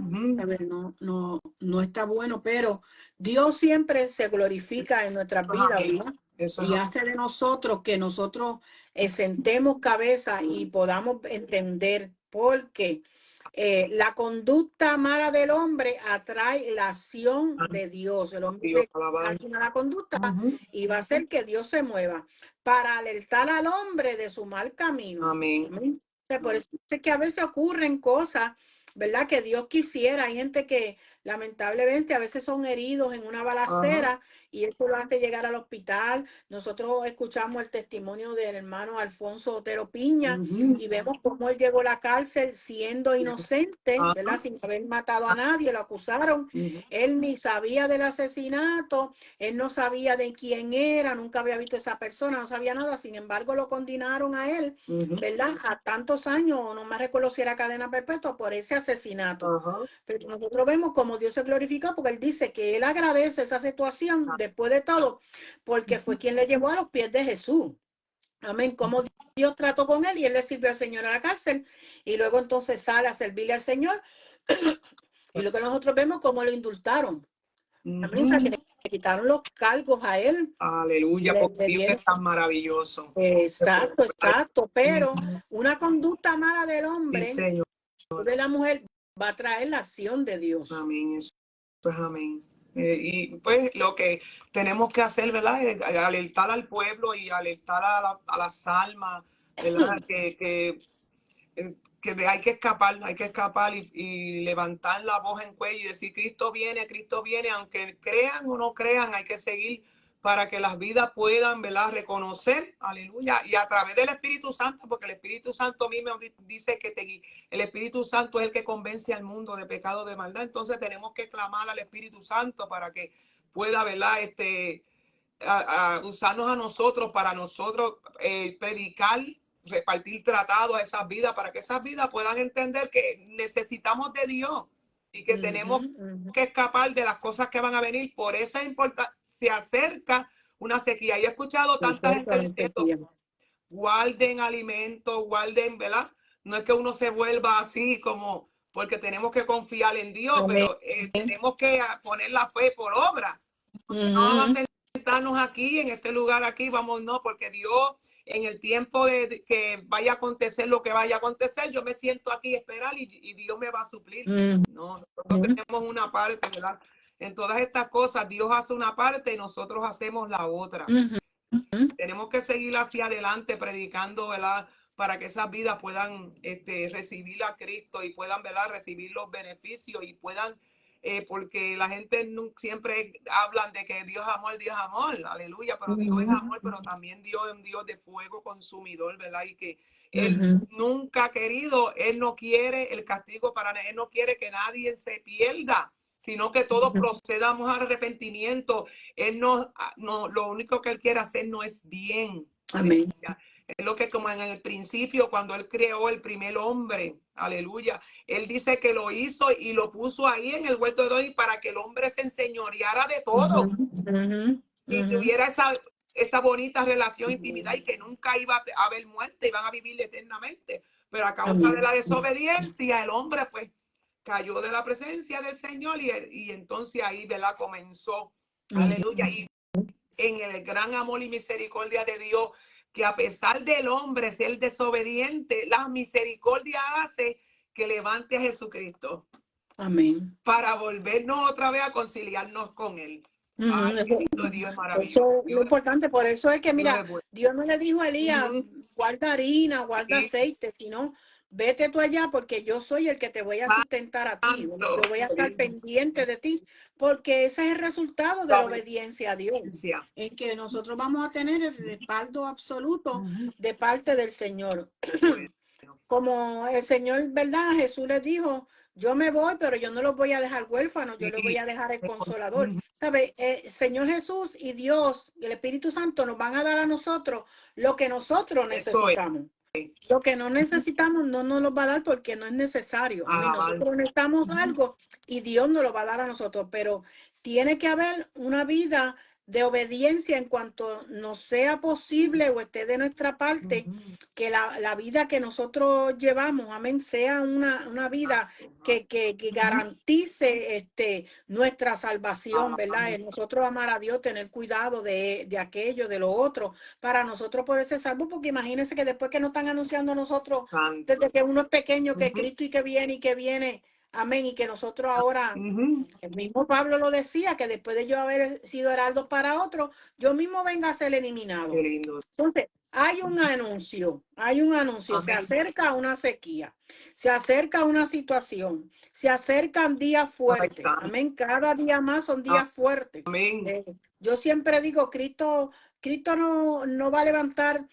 No está bueno, pero Dios siempre se glorifica en nuestras vidas, ¿verdad? Y hace de nosotros que nosotros sentemos cabeza y podamos entender, porque la conducta mala del hombre atrae la acción de Dios. El hombre hace mala conducta y va a hacer que Dios se mueva para alertar al hombre de su mal camino. Amén. Amén. O sea, por eso es que a veces ocurren cosas, ¿verdad? Que Dios quisiera. Hay gente que lamentablemente a veces son heridos en una balacera y eso lo hace llegar al hospital. Nosotros escuchamos el testimonio del hermano Alfonso Otero Piña y vemos cómo él llegó a la cárcel siendo inocente, ¿verdad? Sin haber matado a nadie, lo acusaron. Él ni sabía del asesinato, él no sabía de quién era, nunca había visto a esa persona, no sabía nada. Sin embargo, lo condenaron a él, ¿verdad? A tantos años, no me recuerdo si era cadena perpetua, por ese asesinato. Pero nosotros vemos cómo Dios se glorificó porque él dice que él agradece esa situación después de todo, porque fue quien le llevó a los pies de Jesús. Amén. Como Dios trató con él y él le sirvió al Señor a la cárcel y luego entonces sale a servirle al Señor. Y lo que nosotros vemos como lo indultaron. Amén. O sea, que le quitaron los cargos a él. Aleluya, porque Dios es tan maravilloso. Exacto. Pero una conducta mala del hombre, sí, Señor, de la mujer, va a traer la acción de Dios. Amén. Eso es amén. Y pues lo que tenemos que hacer, ¿verdad? Es alertar al pueblo y alertar a las almas, ¿verdad? que hay que escapar y levantar la voz en cuello y decir, Cristo viene, aunque crean o no crean, hay que seguir para que las vidas puedan, ¿verdad? Reconocer, aleluya, y a través del Espíritu Santo, porque el Espíritu Santo mismo dice que el Espíritu Santo es el que convence al mundo de pecado, de maldad. Entonces tenemos que clamar al Espíritu Santo para que pueda, ¿verdad? Usarnos a nosotros para nosotros predicar, repartir tratados a esas vidas, para que esas vidas puedan entender que necesitamos de Dios y que tenemos que escapar de las cosas que van a venir. Por eso es importante, se acerca una sequía. Yo he escuchado tanta gente diciendo, guarden alimentos, guarden, ¿verdad? No es que uno se vuelva así como, porque tenemos que confiar en Dios, pero tenemos que poner la fe por obra. No vamos a sentarnos aquí, en este lugar aquí, vamos, no, porque Dios, en el tiempo de que vaya a acontecer lo que vaya a acontecer, yo me siento aquí a esperar y Dios me va a suplir. No, nosotros tenemos una parte, ¿verdad? En todas estas cosas, Dios hace una parte y nosotros hacemos la otra. Tenemos que seguir hacia adelante predicando, ¿verdad? Para que esas vidas puedan recibir a Cristo y puedan, ¿verdad? Recibir los beneficios y puedan, porque la gente siempre hablan de que Dios es amor, aleluya, pero Dios es amor, pero también Dios es un Dios de fuego consumidor, ¿verdad? Y que Él nunca ha querido, Él no quiere el castigo para nadie, Él no quiere que nadie se pierda, sino que todos procedamos al arrepentimiento. Él no, lo único que Él quiere hacer no es bien. Amén. Es lo que como en el principio, cuando Él creó el primer hombre, aleluya, Él dice que lo hizo y lo puso ahí en el huerto de Edén para que el hombre se enseñoreara de todo y tuviera esa bonita relación, intimidad, y que nunca iba a haber muerte, iban a vivir eternamente. Pero a causa de la desobediencia, el hombre pues cayó de la presencia del Señor y entonces ahí, ¿verdad? Comenzó, aleluya, y en el gran amor y misericordia de Dios, que a pesar del hombre ser desobediente, la misericordia hace que levante a Jesucristo. Amén. Para volvernos otra vez a conciliarnos con Él. Ay, Dios es maravilloso. Eso es lo importante, por eso es que, mira, Dios no le dijo a Elías, guarda harina, guarda aceite, sino vete tú allá porque yo soy el que te voy a sustentar a ti. Yo voy a estar pendiente de ti porque ese es el resultado de la obediencia a Dios, en que nosotros vamos a tener el respaldo absoluto de parte del Señor. Como el Señor, ¿verdad? Jesús les dijo, yo me voy, pero yo no los voy a dejar huérfanos, yo les voy a dejar el Consolador. ¿Sabe? Señor Jesús y Dios y el Espíritu Santo nos van a dar a nosotros lo que nosotros necesitamos. Lo que no necesitamos no nos lo va a dar porque no es necesario. Amén. Nosotros necesitamos algo y Dios nos lo va a dar a nosotros, pero tiene que haber una vida de obediencia en cuanto nos sea posible o esté de nuestra parte, que la vida que nosotros llevamos, amén, sea una vida que garantice nuestra salvación, ¿verdad? Nosotros amar a Dios, tener cuidado de aquello, de lo otro, para nosotros poder ser salvos, porque imagínense que después que nos están anunciando a nosotros, desde que uno es pequeño, que Cristo y que viene, amén, y que nosotros ahora, el mismo Pablo lo decía, que después de yo haber sido heraldo para otro, yo mismo venga a ser eliminado. Entonces, hay un anuncio, se acerca una sequía, se acerca una situación, se acercan días fuertes, amén, cada día más son días fuertes. Yo siempre digo, Cristo no va a levantar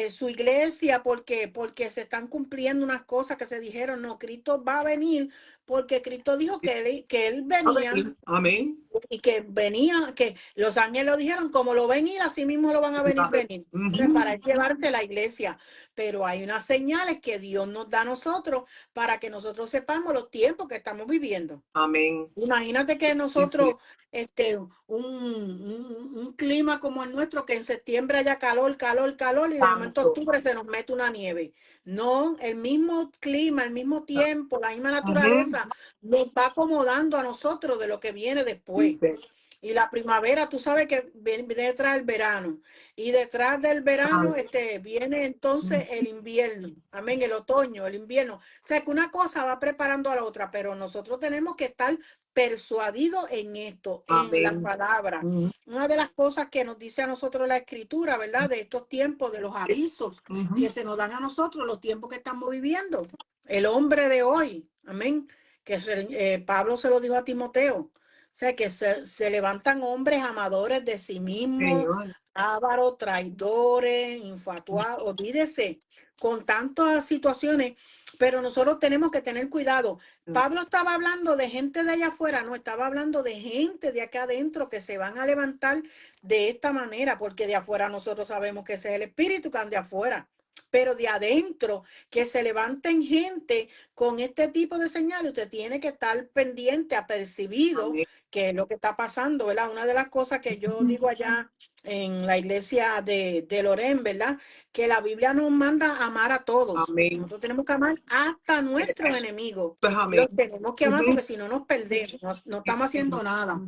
su iglesia porque se están cumpliendo unas cosas que se dijeron. No, Cristo va a venir porque Cristo dijo que él venía. Amén. Y que venía, que los ángeles lo dijeron, como lo ven ir, así mismo lo van a venir. Entonces, para llevarte la iglesia. Pero hay unas señales que Dios nos da a nosotros para que nosotros sepamos los tiempos que estamos viviendo. Amén. Imagínate que nosotros, un clima como el nuestro, que en septiembre haya calor, y de momento octubre se nos mete una nieve. No, el mismo clima, el mismo tiempo, la misma naturaleza nos va acomodando a nosotros de lo que viene después. Y la primavera, tú sabes que viene detrás del verano. Y detrás del verano viene entonces el invierno. Amén, el otoño, el invierno. O sea, que una cosa va preparando a la otra, pero nosotros tenemos que estar persuadidos en esto, en la palabra. Una de las cosas que nos dice a nosotros la Escritura, ¿verdad? De estos tiempos, de los avisos que se nos dan a nosotros, los tiempos que estamos viviendo. El hombre de hoy, amén, que Pablo se lo dijo a Timoteo. O sea, que se levantan hombres amadores de sí mismos, ávaros, traidores, infatuados, olvídese, con tantas situaciones, pero nosotros tenemos que tener cuidado. Pablo estaba hablando de gente de allá afuera, no, estaba hablando de gente de acá adentro que se van a levantar de esta manera, porque de afuera nosotros sabemos que ese es el espíritu que anda de afuera. Pero de adentro, que se levanten gente con este tipo de señales, usted tiene que estar pendiente, apercibido, que es lo que está pasando, ¿verdad? Una de las cosas que yo digo allá en la iglesia de Loren, ¿verdad? Que la Biblia nos manda a amar a todos. Nosotros tenemos que amar hasta a nuestros enemigos. Los tenemos que amar porque si no nos perdemos, no estamos haciendo nada.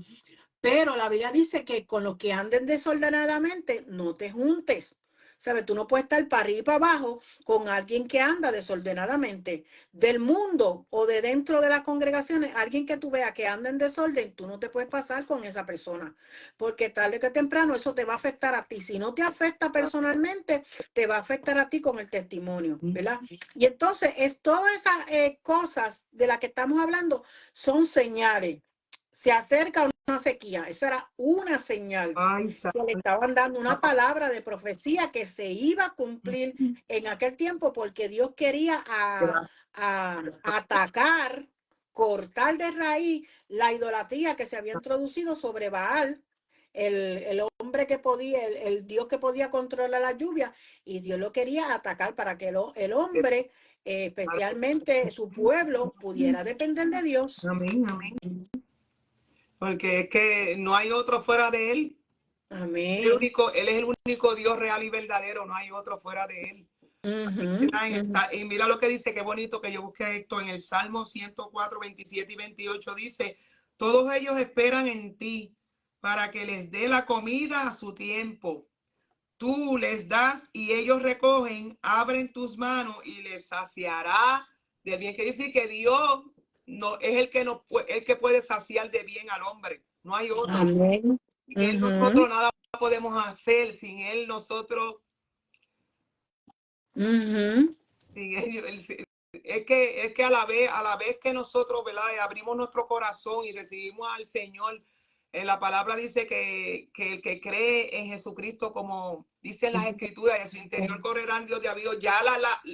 Pero la Biblia dice que con los que anden desordenadamente, no te juntes. ¿Sabes? Tú no puedes estar para arriba y para abajo con alguien que anda desordenadamente. Del mundo o de dentro de las congregaciones, alguien que tú veas que anda en desorden, tú no te puedes pasar con esa persona. Porque tarde que temprano eso te va a afectar a ti. Si no te afecta personalmente, te va a afectar a ti con el testimonio, ¿verdad? Y entonces, todas esas cosas de las que estamos hablando son señales. Se acerca una sequía, eso era una señal. Que le estaban dando una palabra de profecía que se iba a cumplir en aquel tiempo porque Dios quería atacar, cortar de raíz la idolatría que se había introducido sobre Baal, el hombre que podía, el Dios que podía controlar la lluvia, y Dios lo quería atacar para que el hombre, especialmente su pueblo, pudiera depender de Dios. Amén, amén. Porque es que no hay otro fuera de él. Amén. Él es el único Dios real y verdadero, no hay otro fuera de él. Y mira lo que dice, qué bonito que yo busqué esto en el Salmo 104, 27 y 28, dice, todos ellos esperan en ti para que les dé la comida a su tiempo. Tú les das y ellos recogen, abren tus manos y les saciará del bien. Quiere decir que Dios no es el que puede saciar de bien al hombre, no hay otro. Amén. Él, nosotros nada podemos hacer sin él, nosotros sin él, es que a la vez que nosotros, ¿verdad? Abrimos nuestro corazón y recibimos al Señor, la palabra dice que el que cree en Jesucristo, como dicen las escrituras, de su interior correrán Dios de avión, ya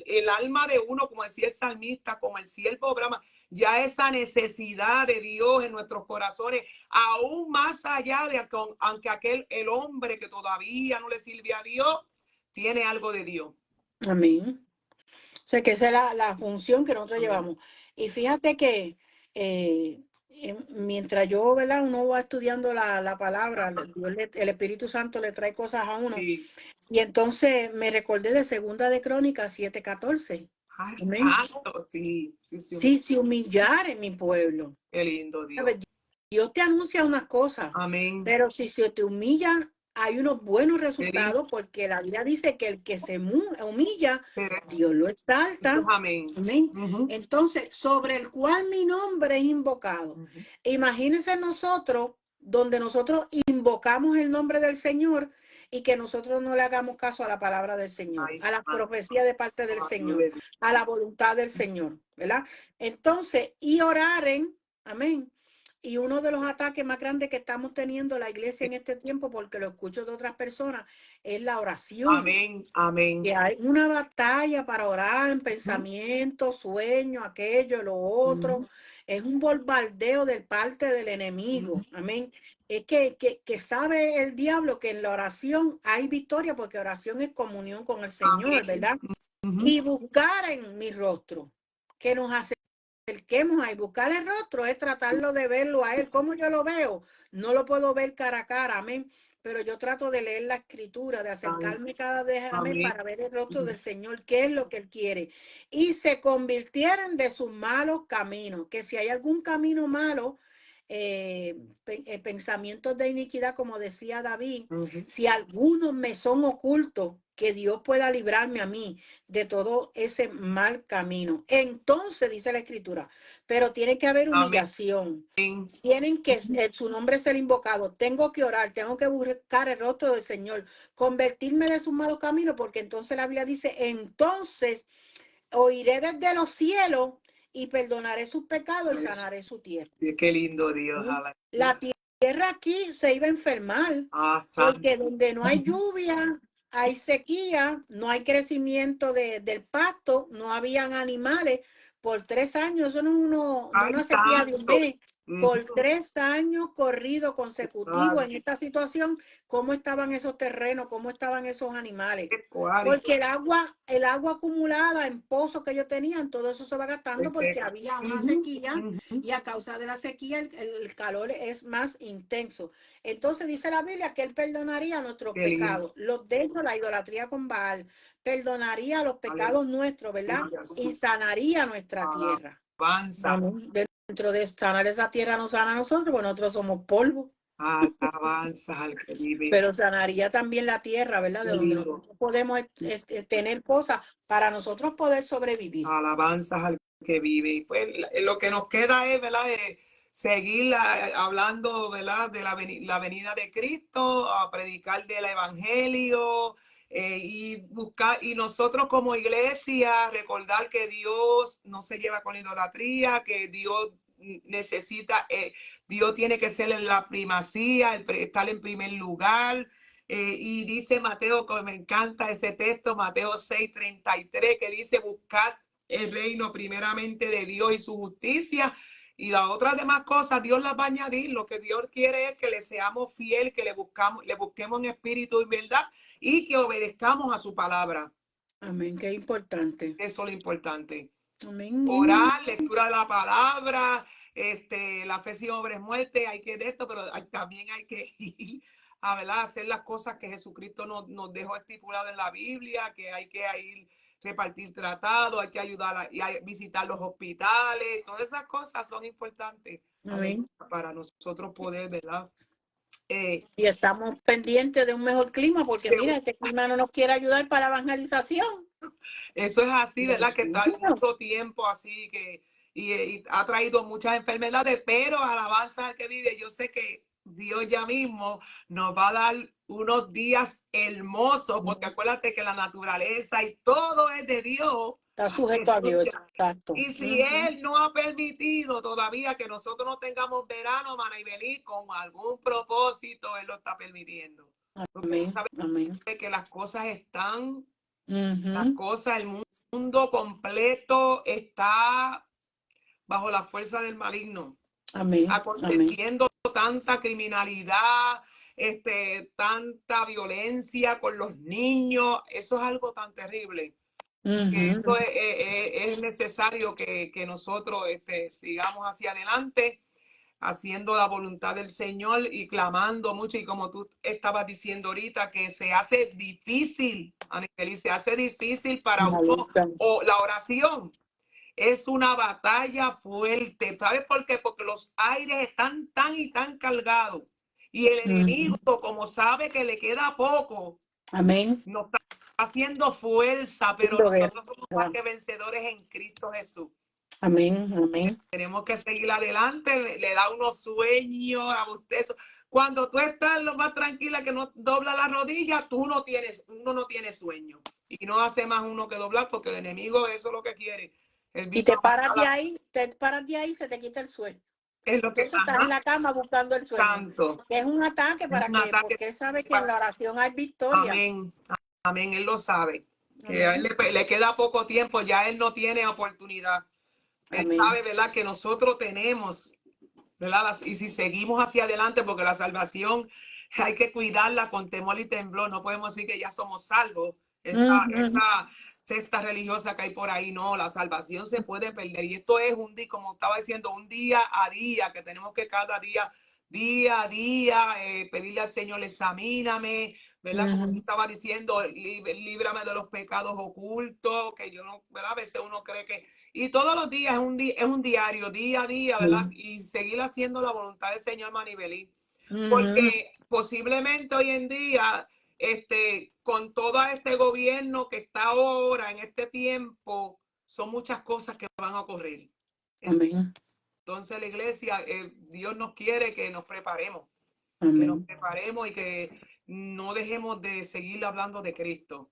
el alma de uno, como decía el salmista, como el siervo Brahma, ya esa necesidad de Dios en nuestros corazones, aún más allá de aunque el hombre que todavía no le sirve a Dios, tiene algo de Dios. Amén. O sea, que esa es la función que nosotros llevamos. Y fíjate que mientras yo, ¿verdad? Uno va estudiando la palabra, el Espíritu Santo le trae cosas a uno. Sí. Y entonces me recordé de Segunda de Crónicas 7:14. Ay, Amén. santo, sí. Si se humillare mi pueblo. Qué lindo Dios. ¿Sabes? Dios te anuncia unas cosas, Amén. pero si se te humilla, hay unos buenos resultados, porque la Biblia dice que el que se humilla, Dios lo exalta. Amén. Amén. Entonces, sobre el cual mi nombre es invocado. Imagínense nosotros, donde nosotros invocamos el nombre del Señor y que nosotros no le hagamos caso a la palabra del Señor, a la profecía de parte del Señor, a la voluntad del Señor, ¿verdad? Entonces, y oraren, amén. Y uno de los ataques más grandes que estamos teniendo la iglesia en este tiempo, porque lo escucho de otras personas, es la oración. Amén, amén. Que hay una batalla para orar en pensamiento, sueño, aquello, lo otro. Es un bombardeo de parte del enemigo. Amén. Es que sabe el diablo que en la oración hay victoria, porque oración es comunión con el Señor, ¿verdad? Y buscar en mi rostro, que nos acerquemos a buscar el rostro, es tratarlo de verlo a él. ¿Cómo yo lo veo? No lo puedo ver cara a cara, amén. Pero yo trato de leer la escritura, de acercarme cada vez a mí para ver el rostro del Señor, qué es lo que Él quiere. Y se convirtieran de sus malos caminos, que si hay algún camino malo, pensamientos de iniquidad, como decía David, si algunos me son ocultos, que Dios pueda librarme a mí de todo ese mal camino. Entonces, dice la escritura, pero tiene que haber humillación. Tienen que su nombre ser invocado. Tengo que orar, tengo que buscar el rostro del Señor, convertirme de sus malos caminos, porque entonces la Biblia dice, entonces oiré desde los cielos y perdonaré sus pecados y sanaré su tierra. Qué lindo Dios. La tierra aquí se iba a enfermar, porque donde no hay lluvia, hay sequía, no hay crecimiento del pasto, no habían animales. Por 3 años, eso no es una sequía de un mes. Por 3 años corridos consecutivos en esta situación, ¿cómo estaban esos terrenos? ¿Cómo estaban esos animales? Porque el agua acumulada en pozos que ellos tenían, todo eso se va gastando porque había una sequía y a causa de la sequía el calor es más intenso. Entonces dice la Biblia que Él perdonaría nuestros pecados, los de la idolatría con Baal, perdonaría los pecados nuestros, ¿verdad? Y sanaría nuestra tierra. Dentro de sanar esa tierra no sana a nosotros, porque nosotros somos polvo. Alabanza al que vive. Pero sanaría también la tierra, ¿verdad? De donde nosotros podemos tener cosas para nosotros poder sobrevivir. Alabanzas al que vive. Pues lo que nos queda es, ¿verdad? Seguir hablando, ¿verdad? De la venida de Cristo, a predicar del evangelio y buscar, y nosotros como iglesia, recordar que Dios no se lleva con idolatría, que Dios necesita, Dios tiene que ser en la primacía, estar en primer lugar. Y dice Mateo, que me encanta ese texto, Mateo 6:33, que dice: buscad el reino primeramente de Dios y su justicia, y las otras demás cosas Dios las va a añadir. Lo que Dios quiere es que le seamos fieles, que le busquemos en espíritu y verdad, y que obedezcamos a su palabra. Amén, qué importante. Eso es lo importante. Amén. Orar, lectura de la palabra, la fe sin obra es muerte, hay que de esto, pero también hay que ir a, ¿verdad?, hacer las cosas que Jesucristo nos dejó estipulado en la Biblia, que hay que ir repartir tratados, hay que ayudar a visitar los hospitales, todas esas cosas son importantes para nosotros poder, ¿verdad? Y estamos pendientes de un mejor clima, porque mira, este clima no nos quiere ayudar para la evangelización. Eso es así, ¿verdad? Que está mucho tiempo así, y ha traído muchas enfermedades, pero alabanza al que vive. Yo sé que Dios ya mismo nos va a dar unos días hermosos, porque acuérdate que la naturaleza y todo es de Dios. Está sujeto a Dios, exacto. Y si Él no ha permitido todavía que nosotros no tengamos verano, Manibelí, con algún propósito, Él lo está permitiendo. Porque Él sabe que las cosas están, las cosas, el mundo completo está bajo la fuerza del maligno. Aconteciendo tanta criminalidad, tanta violencia con los niños. Eso es algo tan terrible. Que eso es necesario que nosotros sigamos hacia adelante, haciendo la voluntad del Señor y clamando mucho. Y como tú estabas diciendo ahorita, que se hace difícil, Anibeli, se hace difícil para uno, o la oración es una batalla fuerte. ¿Sabes por qué? Porque los aires están tan y tan cargados. Y el enemigo, como sabe que le queda poco, nos está haciendo fuerza, pero nosotros somos más que vencedores en Cristo Jesús. Tenemos que seguir adelante. Le da unos sueños a usted. Cuando tú estás lo más tranquila, que no dobla la rodilla, uno no tiene sueño. Y no hace más uno que doblar, porque el enemigo eso es lo que quiere. Y te paras de ahí, se te quita el sueño. Es lo que estás en la cama buscando el sueño. Tanto. Es un ataque para que, porque él sabe que en la oración hay victoria. Amén. Amén. Él lo sabe. Que a él le queda poco tiempo, ya él no tiene oportunidad. Él sabe, ¿verdad? Que nosotros tenemos, ¿verdad? Y si seguimos hacia adelante, porque la salvación hay que cuidarla con temor y temblor. No podemos decir que ya somos salvos. Esta cesta religiosa que hay por ahí, no, la salvación se puede perder. Y esto es un día, como estaba diciendo, un día a día, que tenemos que cada día a día, pedirle al Señor, examíname, ¿verdad? Como estaba diciendo, líbrame de los pecados ocultos, que yo no, ¿verdad? A veces uno cree que, y todos los días es un diario, día a día, ¿verdad? Y seguir haciendo la voluntad del Señor, Manibelí. Porque posiblemente hoy en día, con todo este gobierno que está ahora, en este tiempo, son muchas cosas que van a ocurrir. Entonces la iglesia, Dios nos quiere que nos preparemos. Que nos preparemos y que no dejemos de seguir hablando de Cristo.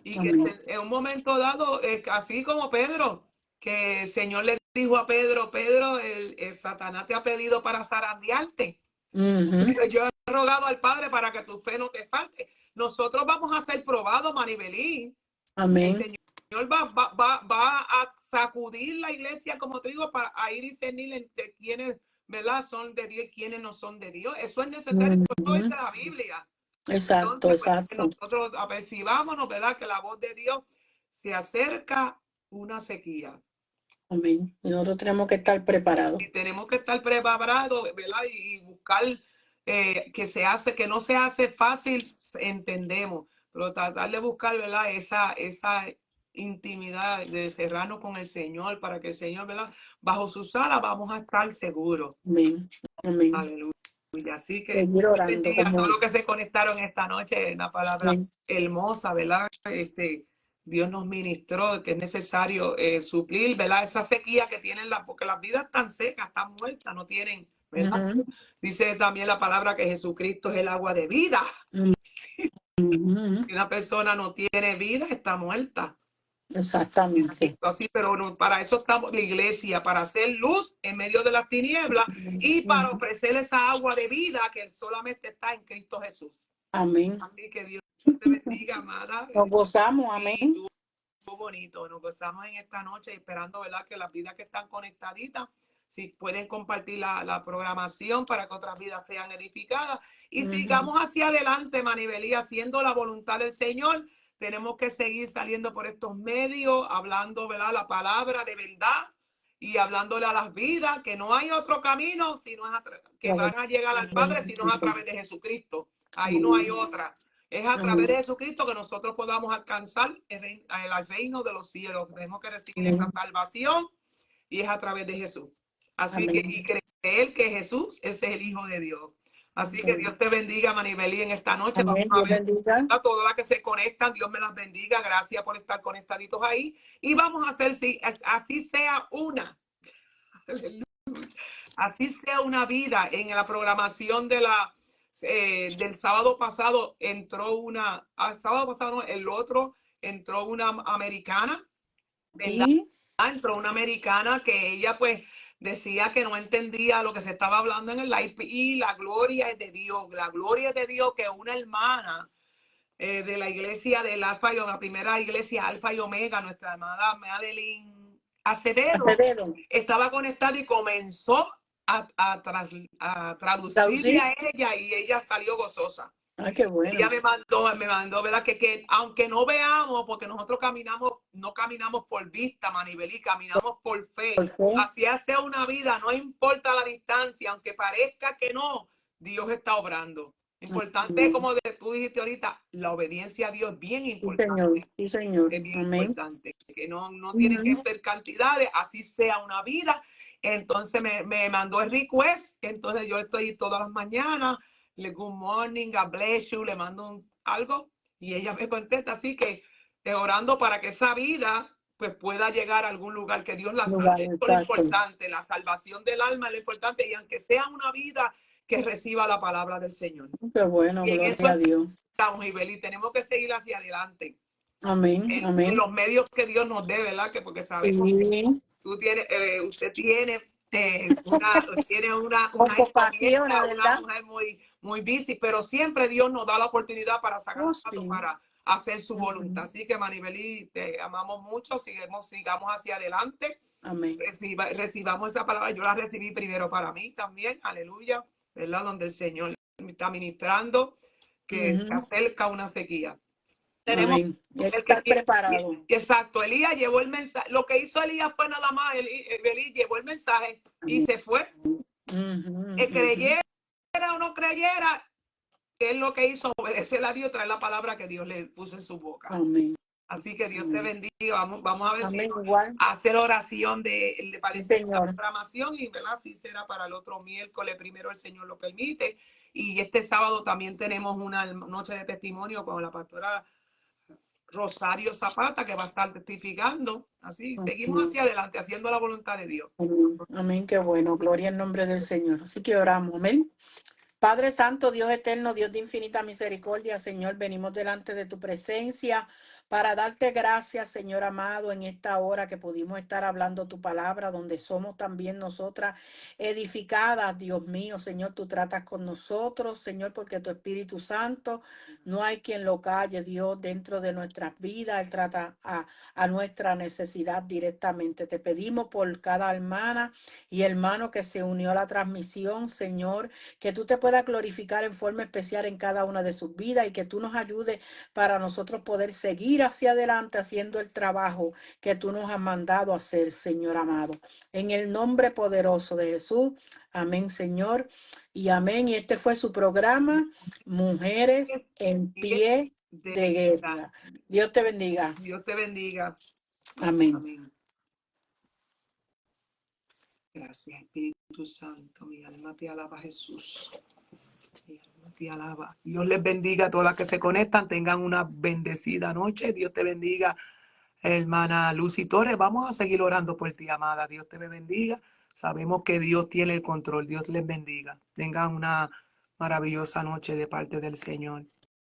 Y que en un momento dado, así como Pedro, que el Señor le dijo a Pedro, el Satanás te ha pedido para zarandearte. Pero yo he rogado al Padre para que tu fe no te falte. Nosotros vamos a ser probados, Manibelí. El Señor va a sacudir la iglesia, como te digo, para ahí discernir entre quiénes, ¿verdad?, son de Dios y quiénes no son de Dios. Eso es necesario, eso es de la Biblia. Exacto. Entonces, pues, nosotros apercibámonos, ¿verdad?, que la voz de Dios se acerca una sequía. Y nosotros tenemos que estar preparados. Y tenemos que estar preparados, ¿verdad? Y buscar que no se hace fácil, entendemos, pero tratar de buscar, ¿verdad?, esa intimidad, de cerrarnos con el Señor, para que el Señor, ¿verdad?, bajo su sala vamos a estar seguros. Aleluya. Así que bendiga a todos los que se conectaron esta noche, una palabra hermosa, ¿verdad? Dios nos ministró que es necesario suplir, ¿verdad?, esa sequía que tienen, porque las vidas están secas, están muertas, no tienen, ¿verdad? Dice también la palabra que Jesucristo es el agua de vida. Si una persona no tiene vida, está muerta. Exactamente. Así, pero no, para eso estamos la iglesia, para hacer luz en medio de las tinieblas y para ofrecer esa agua de vida que solamente está en Cristo Jesús. Amén. Así que Dios te bendiga, amada. Nos gozamos, amén. Estuvo bonito, nos gozamos en esta noche, esperando, ¿verdad?, que las vidas que están conectaditas, si pueden compartir la programación para que otras vidas sean edificadas y sigamos hacia adelante, Manibelí, haciendo la voluntad del Señor. Tenemos que seguir saliendo por estos medios, hablando, ¿verdad?, la palabra de verdad y hablándole a las vidas, que no hay otro camino sino que van a llegar al Padre, sino a través de Jesucristo. Ahí no hay otra. Es a través de Jesucristo que nosotros podamos alcanzar el reino de los cielos. Tenemos que recibir esa salvación y es a través de Jesús. Así que, y creer que Jesús es el Hijo de Dios. Así que Dios te bendiga, Manibelí, en esta noche. Vamos a ver a todas las que se conectan. Dios me las bendiga. Gracias por estar conectaditos ahí. Y vamos a hacer, si así sea una. Así sea una vida. En la programación de del sábado pasado entró una, sábado pasado no, el otro entró una americana ¿verdad? Sí, Entró una americana que ella pues decía que no entendía lo que se estaba hablando en el live y la gloria es de Dios, la gloria es de Dios que una hermana de la iglesia del Alfa y la primera iglesia Alfa y Omega, nuestra amada Madeline Acevedo, Acevedo. estaba conectada y comenzó a traducirle Traducir. a ella y ella salió gozosa. Ay, qué bueno. Ella me mandó, ¿verdad? Que aunque no veamos, porque nosotros no caminamos por vista, Manibelí, caminamos por fe. ¿Por qué? Así hace una vida, no importa la distancia, aunque parezca que no, Dios está obrando. Importante, como tú dijiste ahorita, la obediencia a Dios es bien Sí, importante. Señor. Sí, Señor. Es bien Amén. importante. Que no tienen que ser cantidades, así sea una vida. Entonces me mandó el request. Entonces yo estoy todas las mañanas. Le good morning, God bless you. Le mando algo y ella me contesta. Así que orando para que esa vida pues pueda llegar a algún lugar, que Dios la salve. Esto es lo importante. La salvación del alma es lo importante. Y aunque sea una vida que reciba la palabra del Señor. Qué bueno, y en gloria eso a Dios. estamos, Ibeli. Tenemos que seguir hacia adelante. Amén, amén. En los medios que Dios nos dé, ¿verdad? Que porque sabemos que usted tiene una ocupaciones, una ¿verdad? mujer muy busy, pero siempre Dios nos da la oportunidad para sacar un rato para hacer su voluntad. Así que, Manibelí, te amamos mucho, sigamos hacia adelante. Amén. Recibamos esa palabra. Yo la recibí primero para mí también, aleluya, ¿verdad? Donde el Señor me está ministrando, que se acerca una sequía. Tenemos estar preparado. Exacto, Elías llevó el mensaje. Lo que hizo Elías fue nada más, Elías llevó el mensaje y se fue. Creyera o no creyera, es lo que hizo, obedecer a Dios, traer la palabra que Dios le puso en su boca. Amén. Así que Dios te bendiga. Vamos a ver si igual. hacer oración para Sí, esta programación y ¿verdad? Así será para el otro miércoles, primero el Señor lo permite. Y este sábado también tenemos una noche de testimonio con la pastora Rosario Zapata, que va a estar testificando. Así seguimos hacia adelante, haciendo la voluntad de Dios. Amén, qué bueno. Gloria al nombre del Señor. Así que oramos. Amén. Padre Santo, Dios eterno, Dios de infinita misericordia, Señor, venimos delante de tu presencia para darte gracias, Señor amado, en esta hora que pudimos estar hablando tu palabra, donde somos también nosotras edificadas, Dios mío, Señor, tú tratas con nosotros, Señor, porque tu Espíritu Santo no hay quien lo calle, Dios, dentro de nuestras vidas, Él trata a nuestra necesidad directamente. Te pedimos por cada hermana y hermano que se unió a la transmisión, Señor, que tú te puedas glorificar en forma especial en cada una de sus vidas y que tú nos ayudes para nosotros poder seguir hacia adelante haciendo el trabajo que tú nos has mandado a hacer, Señor amado. En el nombre poderoso de Jesús, amén, Señor, y amén. Y este fue su programa, Mujeres en Pie de Guerra. Dios te bendiga. Dios te bendiga. Amén. Amén. Gracias, Espíritu Santo. Mi alma te alaba, Jesús. Mi alma te alaba. Dios les bendiga a todas las que se conectan. Tengan una bendecida noche. Dios te bendiga, hermana Lucy Torres. Vamos a seguir orando por ti, amada. Dios te bendiga. Sabemos que Dios tiene el control. Dios les bendiga. Tengan una maravillosa noche de parte del Señor.